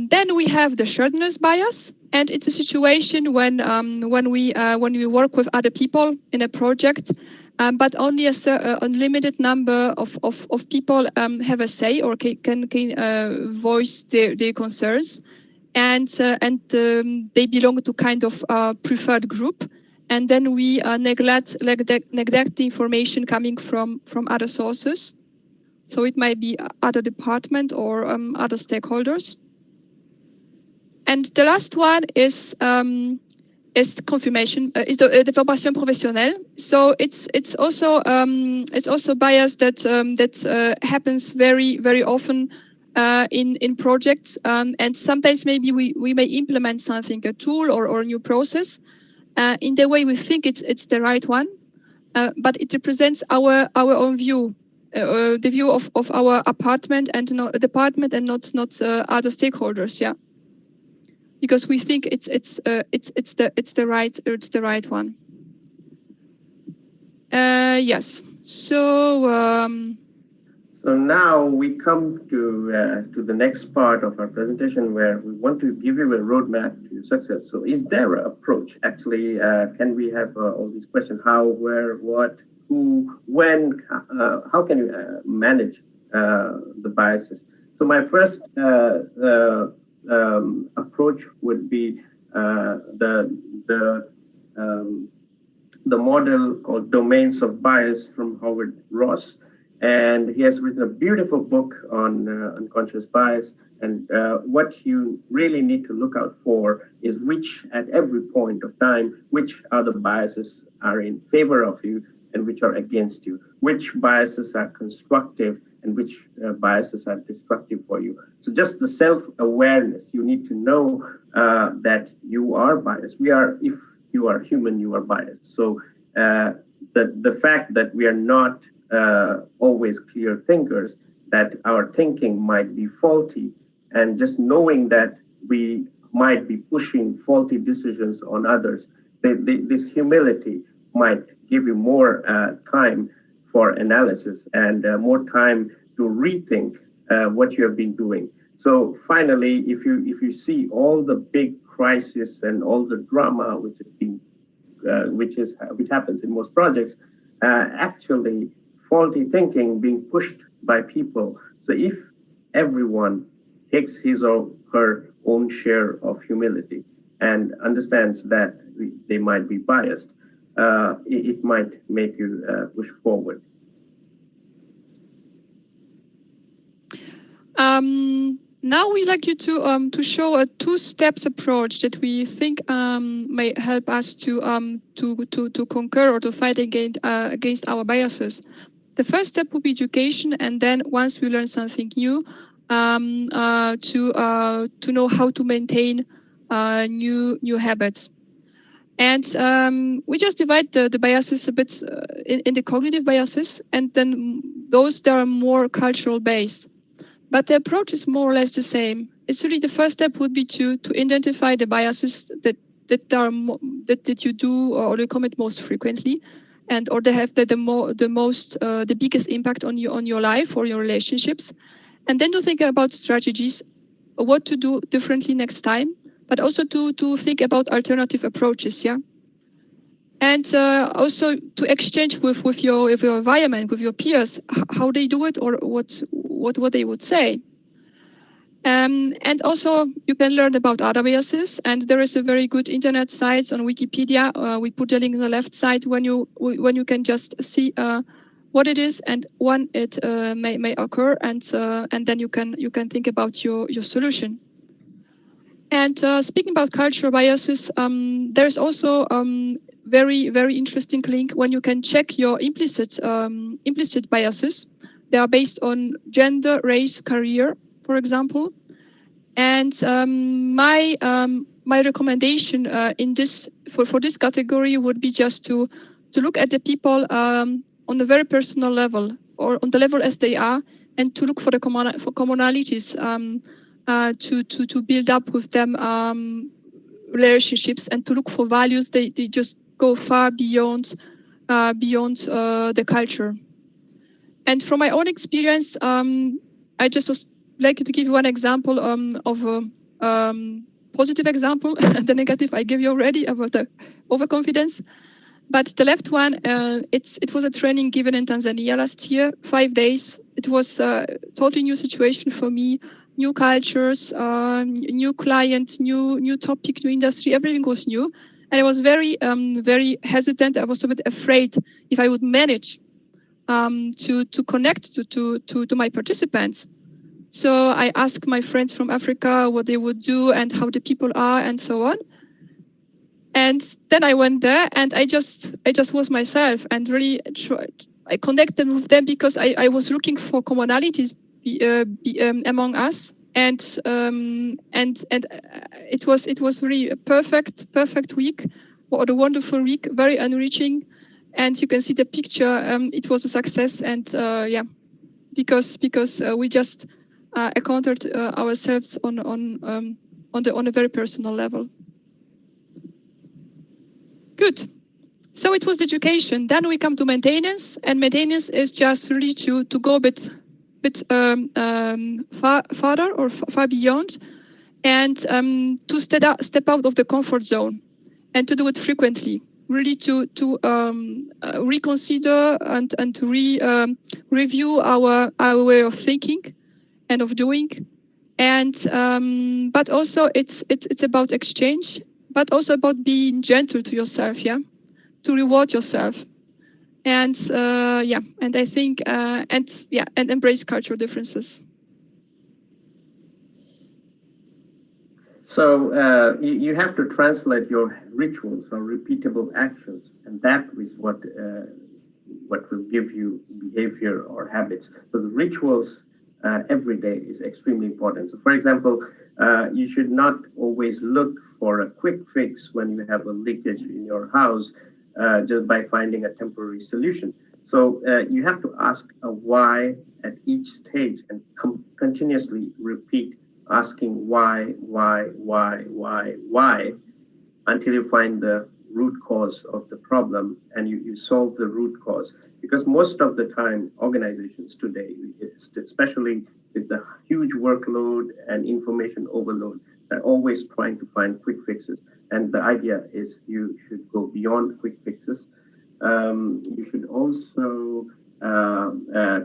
then we have the sharedness bias, and it's a situation when we work with other people in a project, but only a unlimited number of people have a say or can voice their concerns. And they belong to kind of preferred group, and then we neglect the information coming from other sources. So it might be other department or other stakeholders. And the last one is confirmation, is the formation professionnelle. So it's also bias that happens very often. In projects, and sometimes maybe we may implement something, a tool or a new process, in the way we think it's the right one, but it represents our own view, the view of our department and not other stakeholders, yeah, because we think it's the right one. Yes. So now we come to the next part of our presentation where we want to give you a roadmap to success. So is there an approach? Actually, can we have all these questions? How, where, what, who, when, how can you manage the biases? So my first approach would be the model called Domains of Bias from Howard Ross. And he has written a beautiful book on unconscious bias. And what you really need to look out for is which, at every point of time, which other biases are in favor of you and which are against you, which biases are constructive and which biases are destructive for you. So just the self-awareness, you need to know that you are biased. If you are human, you are biased. So the fact that we are not always clear thinkers, that our thinking might be faulty, and just knowing that we might be pushing faulty decisions on others, this humility might give you more time for analysis and more time to rethink what you have been doing. So finally, if you see all the big crisis and all the drama which has been which happens in most projects, actually faulty thinking being pushed by people. So if everyone takes his or her own share of humility and understands that they might be biased, it might make you push forward. Now we'd like you to show a two-steps approach that we think may help us to conquer or to fight against our biases. The first step would be education, and then once we learn something new, to know how to maintain new habits. And we just divide the biases a bit in the cognitive biases, and then those that are more cultural based. But the approach is more or less the same. It's really the first step would be to identify the biases that you do or you commit most frequently, and or they have the biggest impact on your life or your relationships, and then to think about strategies, what to do differently next time, but also to think about alternative approaches, yeah. And also to exchange with your environment, with your peers, how they do it or what they would say. And also you can learn about other biases, and there is a very good internet site on Wikipedia. We put the link on the left side when you can just see what it is and when it may occur, and then you can think about your solution. And speaking about cultural biases, there's also very interesting link when you can check your implicit biases. They are based on gender, race, career, for example. And my recommendation in this for this category would be just to look at the people on the very personal level or on the level as they are, and to look for the commonalities to build up with them relationships, and to look for values. They just go far beyond the culture. And from my own experience, I just like to give you one example of a positive example. The negative I gave you already about the overconfidence. But the left one, it was a training given in Tanzania last year, 5 days. It was a totally new situation for me, new cultures, new client, new topic, new industry. Everything was new, and I was very hesitant. I was a bit afraid if I would manage to connect to my participants. So I asked my friends from Africa what they would do and how the people are and so on. And then I went there and I just was myself and really I connected with them because I was looking for commonalities among us, and it was really a perfect week, or a wonderful week, very enriching. And you can see the picture. It was a success, and yeah, because we just encountered ourselves on a very personal level. Good. So it was education. Then we come to maintenance, and maintenance is just really to go a bit farther or far beyond, and to step out of the comfort zone, and to do it frequently. Really to reconsider and to review our way of thinking and of doing, and but also it's about exchange, but also about being gentle to yourself, yeah, to reward yourself, and yeah, and I think and embrace cultural differences. So you have to translate your rituals or repeatable actions, and that is what will give you behavior or habits. So the rituals every day is extremely important. So, for example, you should not always look for a quick fix when you have a leakage in your house just by finding a temporary solution. So you have to ask a why at each stage and continuously repeat asking why until you find the root cause of the problem and you solve the root cause. Because most of the time, organizations today, especially with the huge workload and information overload, are always trying to find quick fixes. And the idea is you should go beyond quick fixes. You should also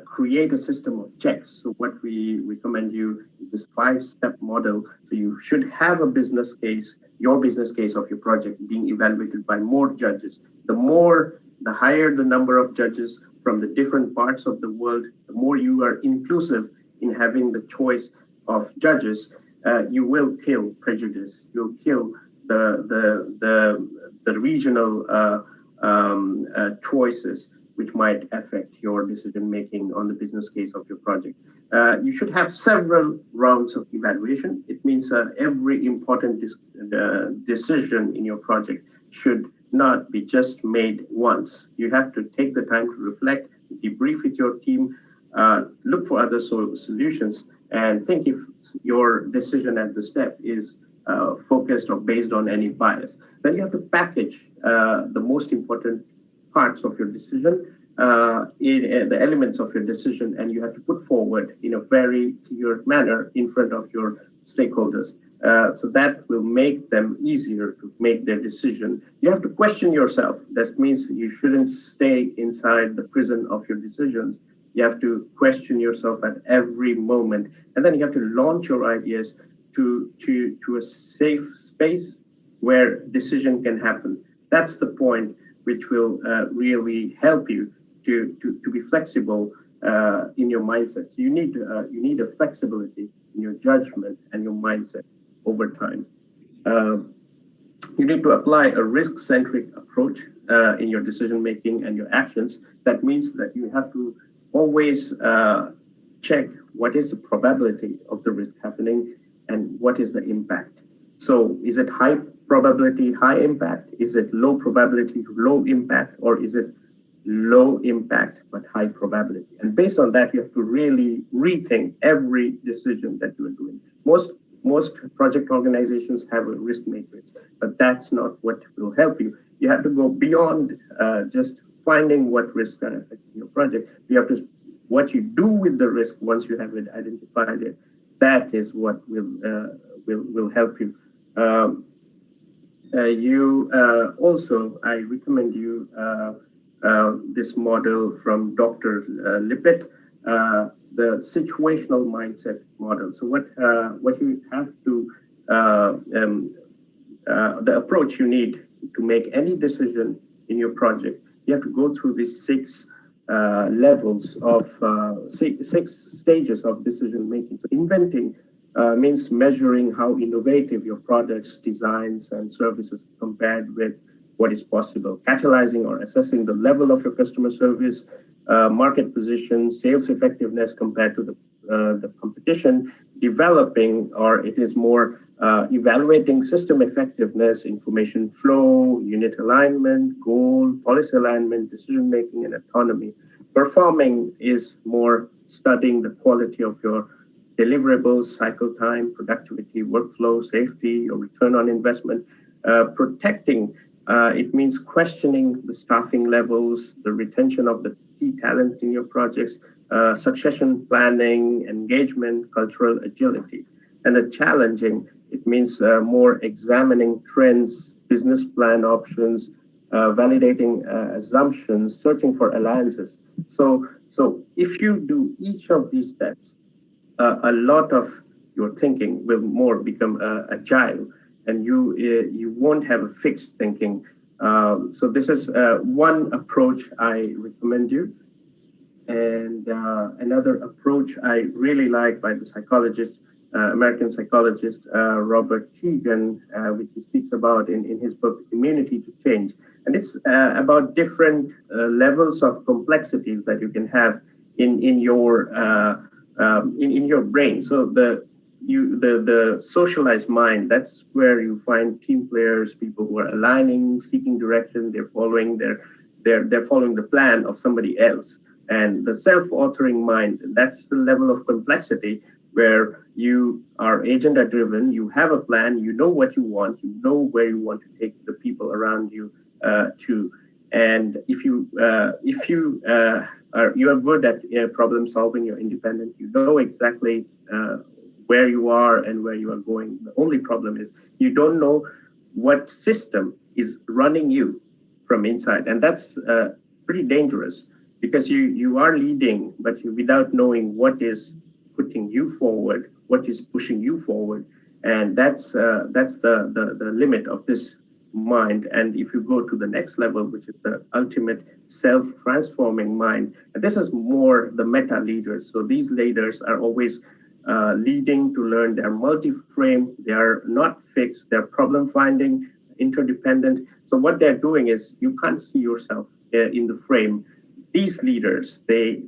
create a system of checks. So what we recommend you is this 5-step model. So you should have a business case, your business case of your project being evaluated by more judges. The higher the number of judges from the different parts of the world, the more you are inclusive in having the choice of judges, you will kill prejudice. You'll kill the regional choices which might affect your decision making on the business case of your project. You should have several rounds of evaluation. It means every important decision in your project should not be just made once. You have to take the time to reflect, debrief with your team, look for other solutions, and think if your decision at the step is focused or based on any bias. Then you have to package the most important parts of your decision, the elements of your decision, and you have to put forward in a very clear manner in front of your stakeholders. So that will make them easier to make their decision. You have to question yourself. That means you shouldn't stay inside the prison of your decisions. You have to question yourself at every moment. And then you have to launch your ideas to a safe space where decision can happen. That's the point which will really help you to be flexible in your mindset. So you need a flexibility in your judgment and your mindset over time. You need to apply a risk-centric approach in your decision-making and your actions. That means that you have to always check what is the probability of the risk happening and what is the impact. So is it high probability, high impact? Is it low probability, low impact? Or is it low impact but high probability? And based on that, you have to really rethink every decision that you are doing. Most project organizations have a risk matrix, but that's not what will help you. You have to go beyond just finding what risks are affecting your project. You have to, what you do with the risk once you have it identified it, that is what will help you. Also, I recommend you this model from Dr. Lippitt, the situational mindset model. So what you have to, the approach you need to make any decision in your project, you have to go through these 6 levels of 6 stages of decision making. So inventing means measuring how innovative your products, designs, and services compared with what is possible. Catalyzing or assessing the level of your customer service, market position, sales effectiveness compared to the competition. Developing, or it is more evaluating system effectiveness, information flow, unit alignment, goal, policy alignment, decision making, and autonomy. Performing is more studying the quality of your deliverables, cycle time, productivity, workflow, safety, or return on investment. Protecting, it means questioning the staffing levels, the retention of the key talent in your projects, succession planning, engagement, cultural agility. And the challenging, it means more examining trends, business plan options, validating assumptions, searching for alliances. So if you do each of these steps, a lot of your thinking will more become agile, and you won't have a fixed thinking. So this is one approach I recommend you. And another approach I really like by the psychologist, American psychologist Robert Keegan, which he speaks about in his book, Immunity to Change. And it's about different levels of complexities that you can have in your brain. So the socialized mind, that's where you find team players, people who are aligning, seeking direction, they're following the plan of somebody else. And the self-authoring mind, that's the level of complexity where you are agenda driven, you have a plan, you know what you want, you know where you want to take the people around you to. And if you are good at problem solving, you're independent, you know exactly where you are and where you are going. The only problem is you don't know what system is running you from inside, and that's pretty dangerous, because you are leading, but without knowing what is putting you forward, what is pushing you forward, and that's the limit of this mind. And if you go to the next level, which is the ultimate self-transforming mind, and this is more the meta leaders. So these leaders are always leading to learn. They're multi-frame, they are not fixed, they're problem finding, interdependent. So what they're doing is, you can't see yourself in the frame. These leaders, they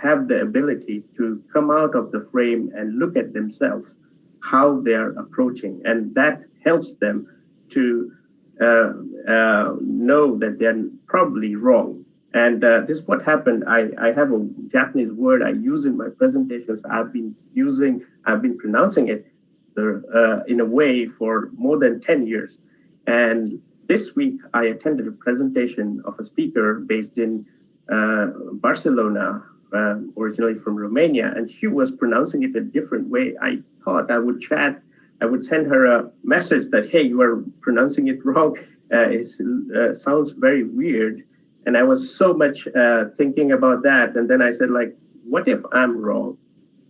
have the ability to come out of the frame and look at themselves, how they're approaching, and that helps them to know that they're probably wrong. And this is what happened. I have a Japanese word I use in my presentations. I've been pronouncing it in a way for more than 10 years. And this week, I attended a presentation of a speaker based in Barcelona, originally from Romania, and she was pronouncing it a different way. I thought I would send her a message that, hey, you are pronouncing it wrong. It sounds very weird. And I was so much thinking about that. And then I said, like, what if I'm wrong?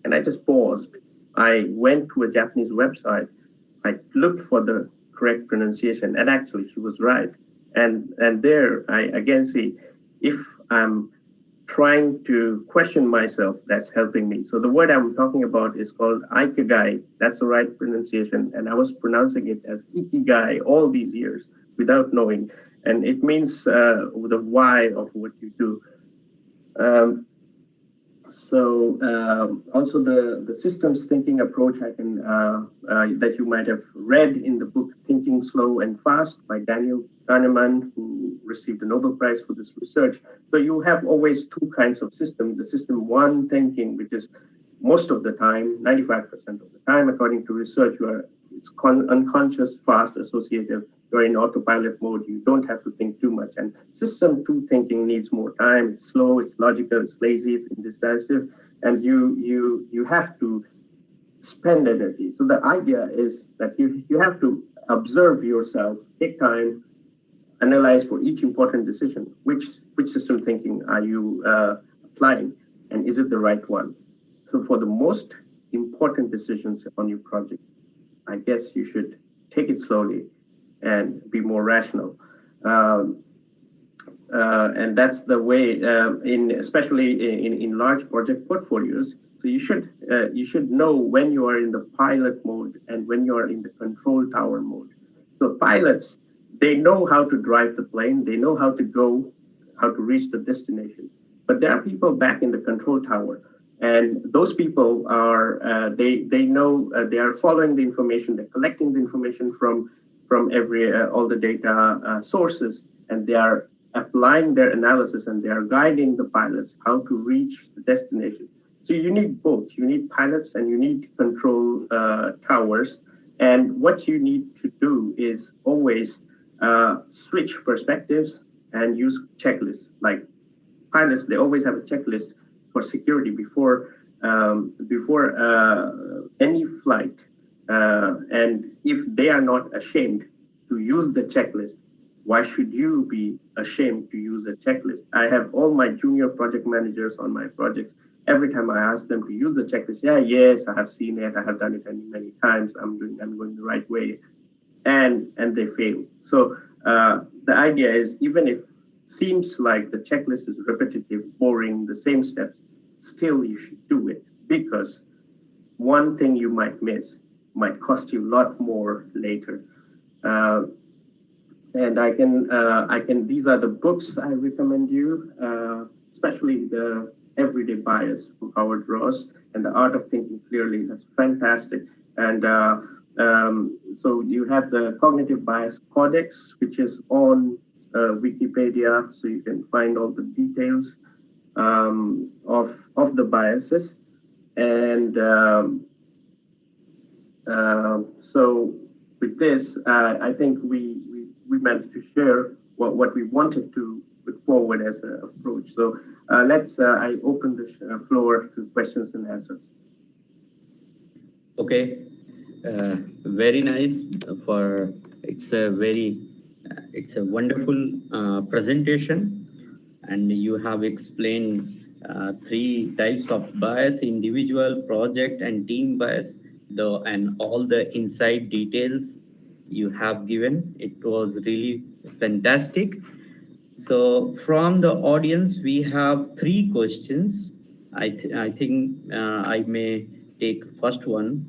And I just paused. I went to a Japanese website. I looked for the correct pronunciation, and actually she was right. And there I again see, if I'm trying to question myself, that's helping me. So the word I'm talking about is called ikigai. That's the right pronunciation. And I was pronouncing it as ikigai all these years without knowing. And it means the why of what you do. Also the systems thinking approach that you might have read in the book Thinking Slow and Fast by Daniel Kahneman, who received a Nobel Prize for this research. So you have always two kinds of systems. The system one thinking, which is most of the time, 95% of the time, according to research, it's unconscious, fast, associative. You're in autopilot mode. You don't have to think too much. And system two thinking needs more time. It's slow, it's logical, it's lazy, it's indecisive, and you have to spend energy. So the idea is that you have to observe yourself, take time, analyze for each important decision, which system thinking are you applying, and is it the right one? So for the most important decisions on your project, I guess you should take it slowly and be more rational. And that's the way, especially in large project portfolios. So you should know when you are in the pilot mode and when you are in the control tower mode. So pilots, they know how to drive the plane, they know how to reach the destination. But there are people back in the control tower, and those people are they know they are following the information, they're collecting the information from all the data sources, and they are applying their analysis, and they are guiding the pilots how to reach the destination. So you need both. You need pilots and you need control towers. And what you need to do is always switch perspectives and use checklists. Like pilots, they always have a checklist for security before any flight. And if they are not ashamed to use the checklist, why should you be ashamed to use a checklist? I have all my junior project managers on my projects. Every time I ask them to use the checklist, yes, I have seen it, I have done it many times, I'm going the right way, and they fail. So the idea is, even if it seems like the checklist is repetitive, boring, the same steps, still you should do it, because one thing you might miss might cost you a lot more later. And I can. These are the books I recommend you, especially the Everyday Bias from Howard Ross and The Art of Thinking Clearly. That's fantastic. And so you have the Cognitive Bias Codex, which is on Wikipedia, so you can find all the details of the biases. And so with this, I think we managed to share what we wanted to put forward as an approach. So I open the floor to questions and answers. Okay, very nice. For it's a wonderful presentation, and you have explained three types of bias: individual, project, and team bias. And all the inside details you have given. It was really fantastic. So from the audience, we have three questions. I think I may take first one.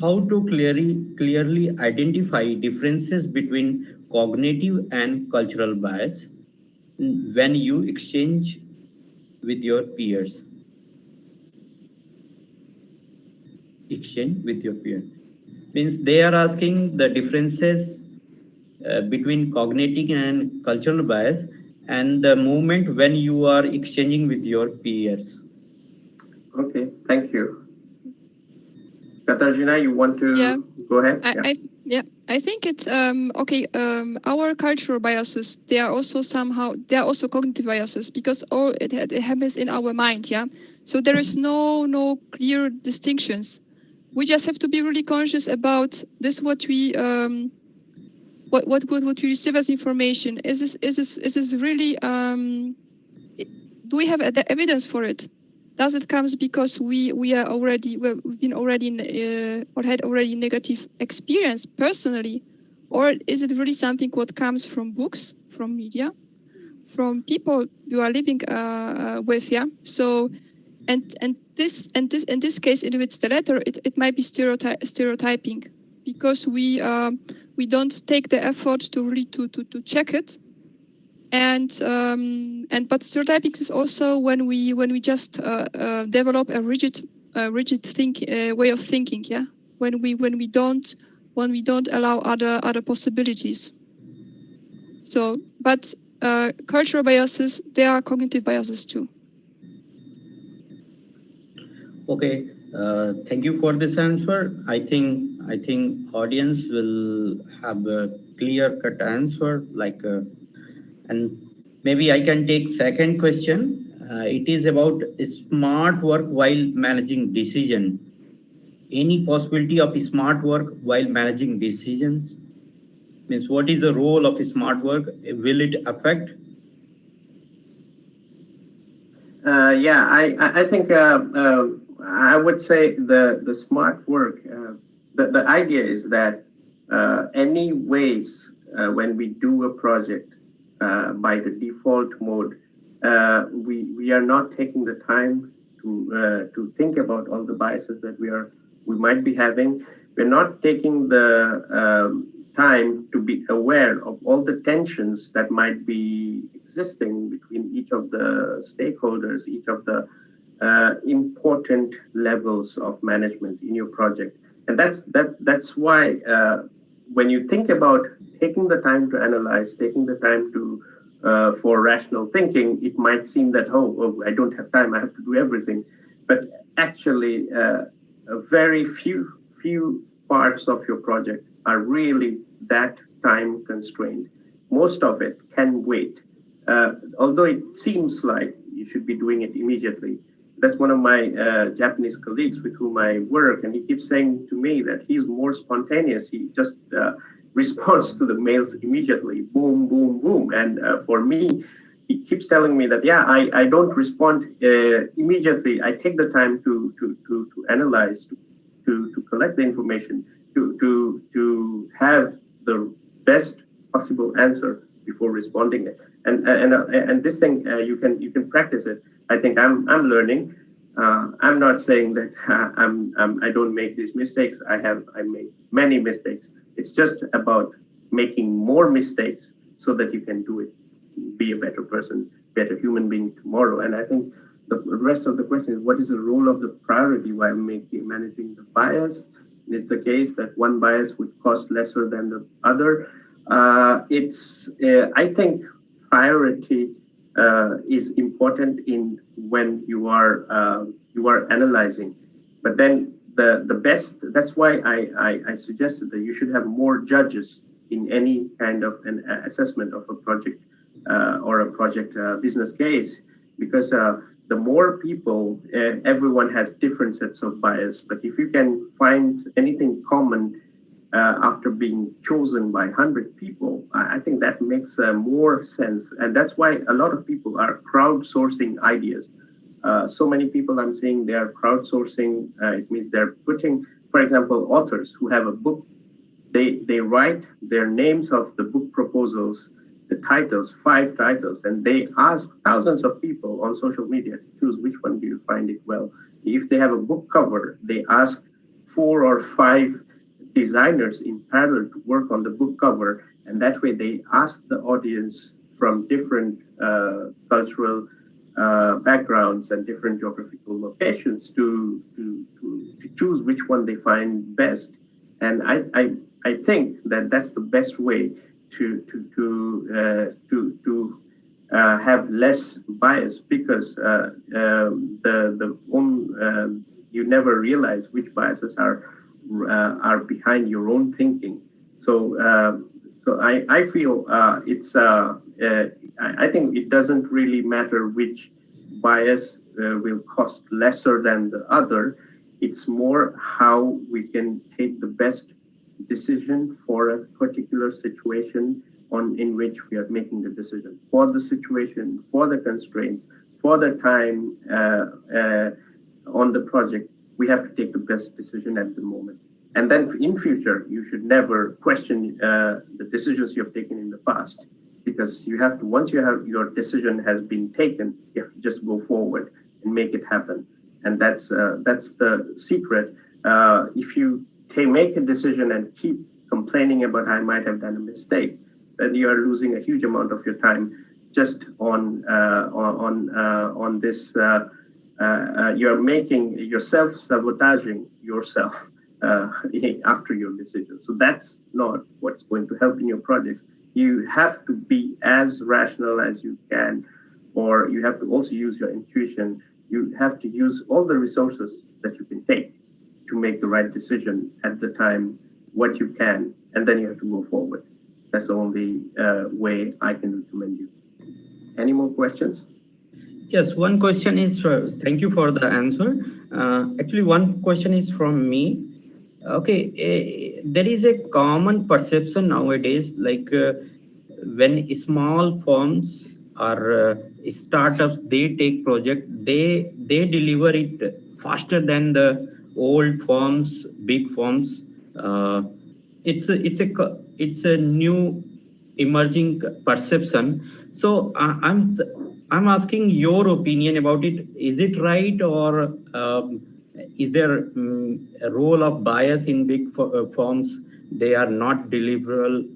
How to clearly identify differences between cognitive and cultural bias when you exchange with your peers? Exchange with your peers means they are asking the differences between cognitive and cultural bias and the moment when you are exchanging with your peers. Okay, thank you. Katarzyna, you want to go ahead? I think it's okay. Our cultural biases, they are also cognitive biases because it happens in our mind. Yeah, so there is no clear distinctions. We just have to be really conscious about this. What we we receive as information is this really do we have the evidence for it? Does it comes because we've been already in, or had already negative experience personally, or is it really something what comes from books, from media, from people you are living with? Yeah. So in this case, if it's the latter, it might be stereotyping because we don't take the effort to really to check it. But stereotyping is also when we just develop a rigid way of thinking. Yeah, when we don't allow other possibilities. So, but cultural biases, they are cognitive biases too. Okay, thank you for this answer. I think audience will have a clear-cut answer. And maybe I can take second question. It is about smart work while managing decision. Any possibility of smart work while managing decisions? Means what is the role of smart work? Will it affect? I think I would say the smart work. The idea is that any ways when we do a project by the default mode, we are not taking the time to think about all the biases that we might be having. We're not taking the time to be aware of all the tensions that might be existing between each of the stakeholders, each of the important levels of management in your project. And that's why when you think about taking the time to analyze, taking the time to for rational thinking, it might seem that I don't have time, I have to do everything. But actually, very few parts of your project are really that time constrained. Most of it can wait. Although it seems like you should be doing it immediately. That's one of my Japanese colleagues with whom I work, and he keeps saying to me that he's more spontaneous. He just responds to the mails immediately, boom, boom, boom. And for me, he keeps telling me that, I don't respond immediately. I take the time to analyze, to collect the information, to have the best possible answer before responding it. And this thing you can practice it. I think I'm learning. I'm not saying that I don't make these mistakes. I make many mistakes. It's just about making more mistakes so that you can do it, be a better person, better human being tomorrow. And I think the rest of the question is, what is the role of the priority while managing the bias? Is the case that one bias would cost lesser than the other? I think priority is important in when you are analyzing. But then the best, that's why I suggested that you should have more judges in any kind of an assessment of a project or a project business case, because the more people, everyone has different sets of bias. But if you can find anything common after being chosen by 100 people, I think that makes more sense. And that's why a lot of people are crowdsourcing ideas. So many people I'm seeing, they are crowdsourcing. It means they're putting, for example, authors who have a book, they write their names of the book proposals, the titles, 5 titles, and they ask thousands of people on social media to choose which one do you find it well. If they have a book cover, they ask 4 or 5 designers in parallel to work on the book cover, and that way they ask the audience from different cultural backgrounds and different geographical locations to choose which one they find best. And I think that that's the best way to have less bias, because you never realize which biases are behind your own thinking. So I feel I think it doesn't really matter which bias will cost lesser than the other. It's more how we can take the best decision for a particular situation in which we are making the decision, for the situation, for the constraints, for the time on the project. We have to take the best decision at the moment. And then in future, you should never question the decisions you have taken in the past, because you have to, once your decision has been taken, you have to just go forward and make it happen. And that's the secret. If you make a decision and keep complaining about I might have done a mistake, then you are losing a huge amount of your time just on this. You're making yourself sabotaging yourself after your decision. So that's not what's going to help in your projects. You have to be as rational as you can, or you have to also use your intuition. You have to use all the resources that you can take to make the right decision at the time, what you can, and then you have to go forward. That's the only way I can recommend you. Any more questions? Yes, one question is, thank you for the answer. Actually, one question is from me. Okay, there is a common perception nowadays, like when small firms or startups, they take project, they deliver it faster than the old firms, big firms. It's a new emerging perception. So I'm asking your opinion about it. Is it right, or is there a role of bias in big firms? They are not deliverable,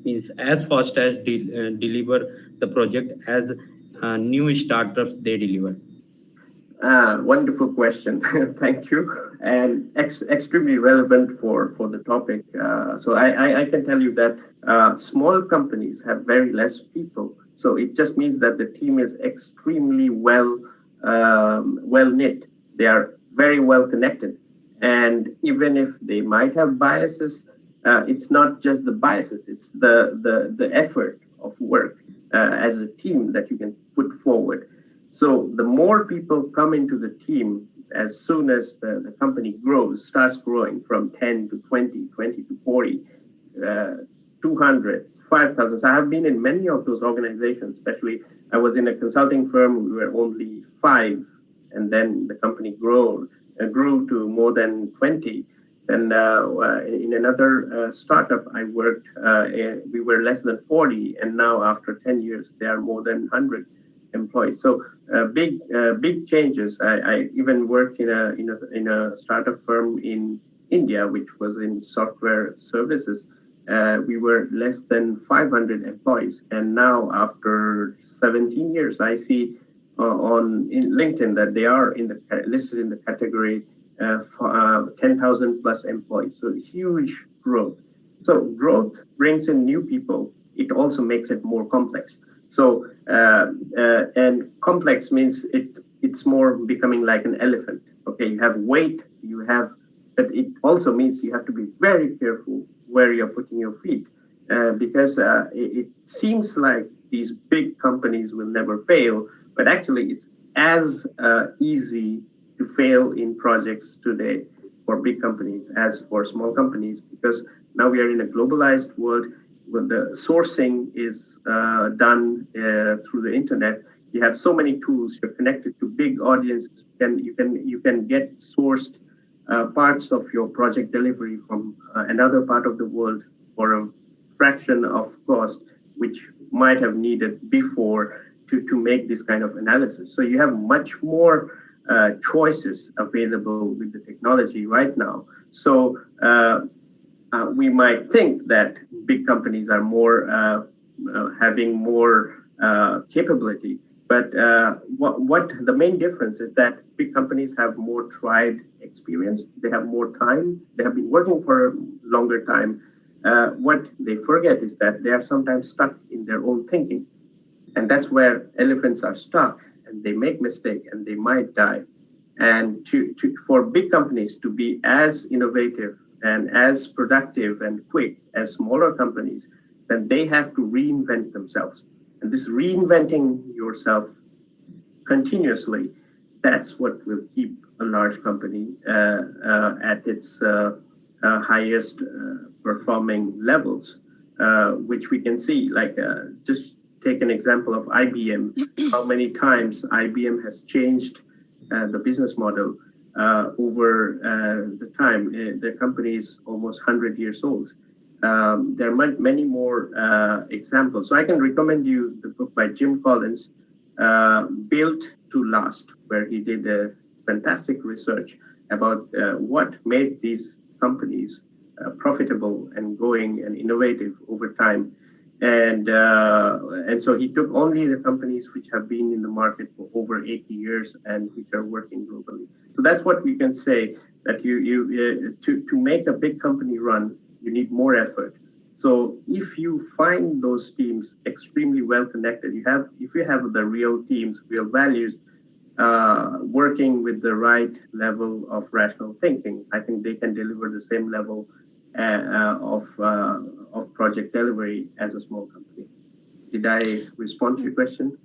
is as fast as deliver the project as new startups they deliver. Wonderful question. Thank you. And extremely relevant for the topic. So I can tell you that small companies have very less people. So it just means that the team is extremely well knit. They are very well connected. And even if they might have biases, it's not just the biases, it's the effort of work as a team that you can put forward. So the more people come into the team, as soon as the company starts growing from 10 to 20, 20 to 40, 200, 5,000. So I have been in many of those organizations, especially I was in a consulting firm, we were only 5, and then the company grew to more than 20. And in another startup I worked, we were less than 40, and now after 10 years, there are more than 100 employees. So big changes. I even worked in a startup firm in India, which was in software services. We were less than 500 employees, and now after 17 years, I see in LinkedIn that they are listed in the category 10,000 plus employees. So huge growth. So growth brings in new people. It also makes it more complex. So And complex means it's more becoming like an elephant. Okay, you have weight, but it also means you have to be very careful where you're putting your feet, because it seems like these big companies will never fail, but actually it's as easy to fail in projects today for big companies as for small companies, because now we are in a globalized world when the sourcing is done through the internet. You have so many tools. You're connected to big audiences. You can get sourced parts of your project delivery from another part of the world for a fraction of cost, which might have needed before to make this kind of analysis. So you have much more choices available with the technology right now. So we might think that big companies are more having more capability, but what the main difference is that big companies have more tried experience. They have more time. They have been working for a longer time. What they forget is that they are sometimes stuck in their own thinking, and that's where elephants are stuck, and they make mistake and they might die. And for big companies to be as innovative and as productive and quick as smaller companies, then they have to reinvent themselves. And this reinventing yourself continuously, that's what will keep a large company at its highest performing levels, which we can see. Like just take an example of IBM. How many times IBM has changed the business model over the time. The company is almost 100 years old. There are many more examples. So I can recommend you the book by Jim Collins, Built to Last, where he did a fantastic research about what made these companies profitable and going and innovative over time. And so he took only the companies which have been in the market for over 80 years and which are working globally. So that's what we can say, that to make a big company run, you need more effort. So if you find those teams extremely well connected, if you have the real teams, real values, working with the right level of rational thinking, I think they can deliver the same level of project delivery as a small company. Did I respond to your question?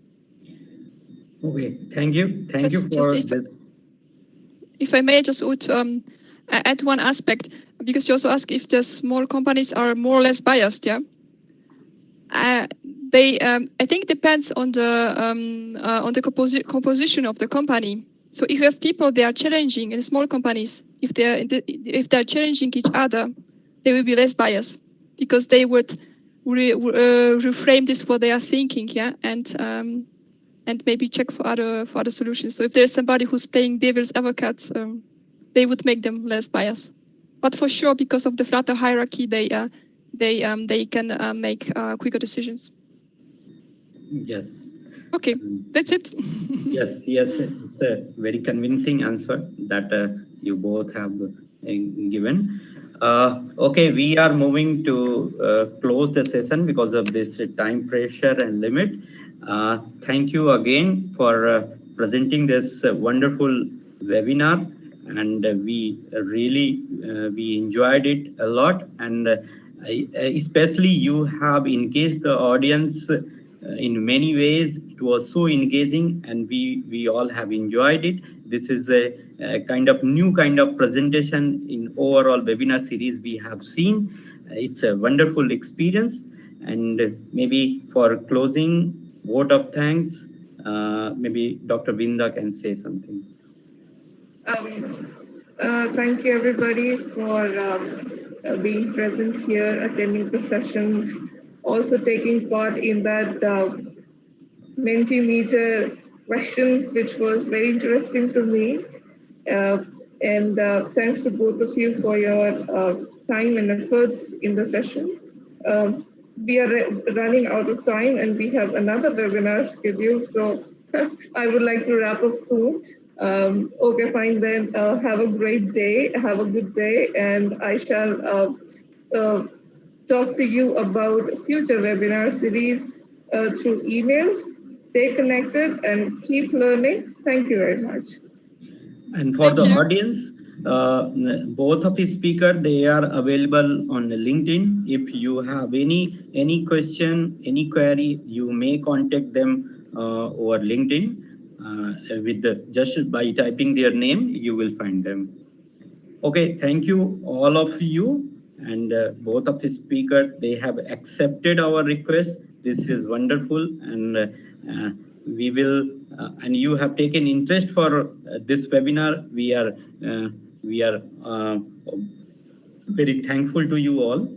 Okay, thank you. Thank you for this. If I may just add one aspect, because you also ask if the small companies are more or less biased, yeah? I think it depends on the composition of the company. So if you have people they are challenging in small companies, if they're challenging each other, they will be less biased because they would reframe this what they are thinking, yeah, and maybe check for other solutions. So if there's somebody who's playing devil's advocate, they would make them less biased. But for sure, because of the flatter hierarchy, they can make quicker decisions. Yes. Okay, that's it. Yes, it's a very convincing answer that you both have given. Okay, we are moving to close the session because of this time pressure and limit. Thank you again for presenting this wonderful webinar, and we really we enjoyed it a lot, and especially you have engaged the audience in many ways. It was so engaging, and we all have enjoyed it. This is a kind of new kind of presentation in overall webinar series we have seen. It's a wonderful experience, and maybe for closing vote of thanks, maybe Dr. Binda can say something. Thank you everybody for being present here, attending the session, also taking part in that Mentimeter questions, which was very interesting to me. And thanks to both of you for your time and efforts in the session. We are running out of time and we have another webinar scheduled, so I would like to wrap up soon. Okay, fine then. Have a great day. Have a good day, and I shall talk to you about future webinar series through emails. Stay connected and keep learning. Thank you very much. And for Thank the you. audience, both of the speakers, they are available on LinkedIn. If you have any question, any query, you may contact them over LinkedIn. With just by typing their name, you will find them. Okay, thank you all of you, and both of the speakers, they have accepted our request. This is wonderful, and we will and you have taken interest for this webinar. We are very thankful to you all.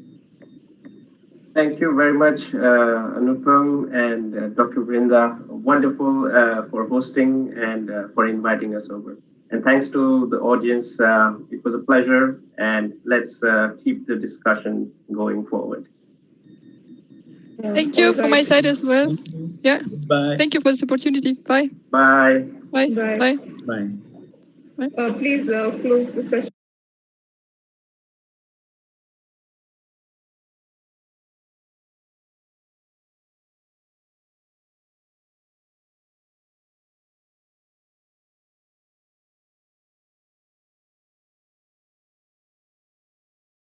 Thank you very much, Anupam and Dr. Vrinda. Wonderful for hosting and for inviting us over. And thanks to the audience. It was a pleasure, and let's keep the discussion going forward. Thank you from my side as well. Yeah. Bye. Thank you for this opportunity. Bye. Bye. Bye. Bye. Bye. Bye. Please close the session.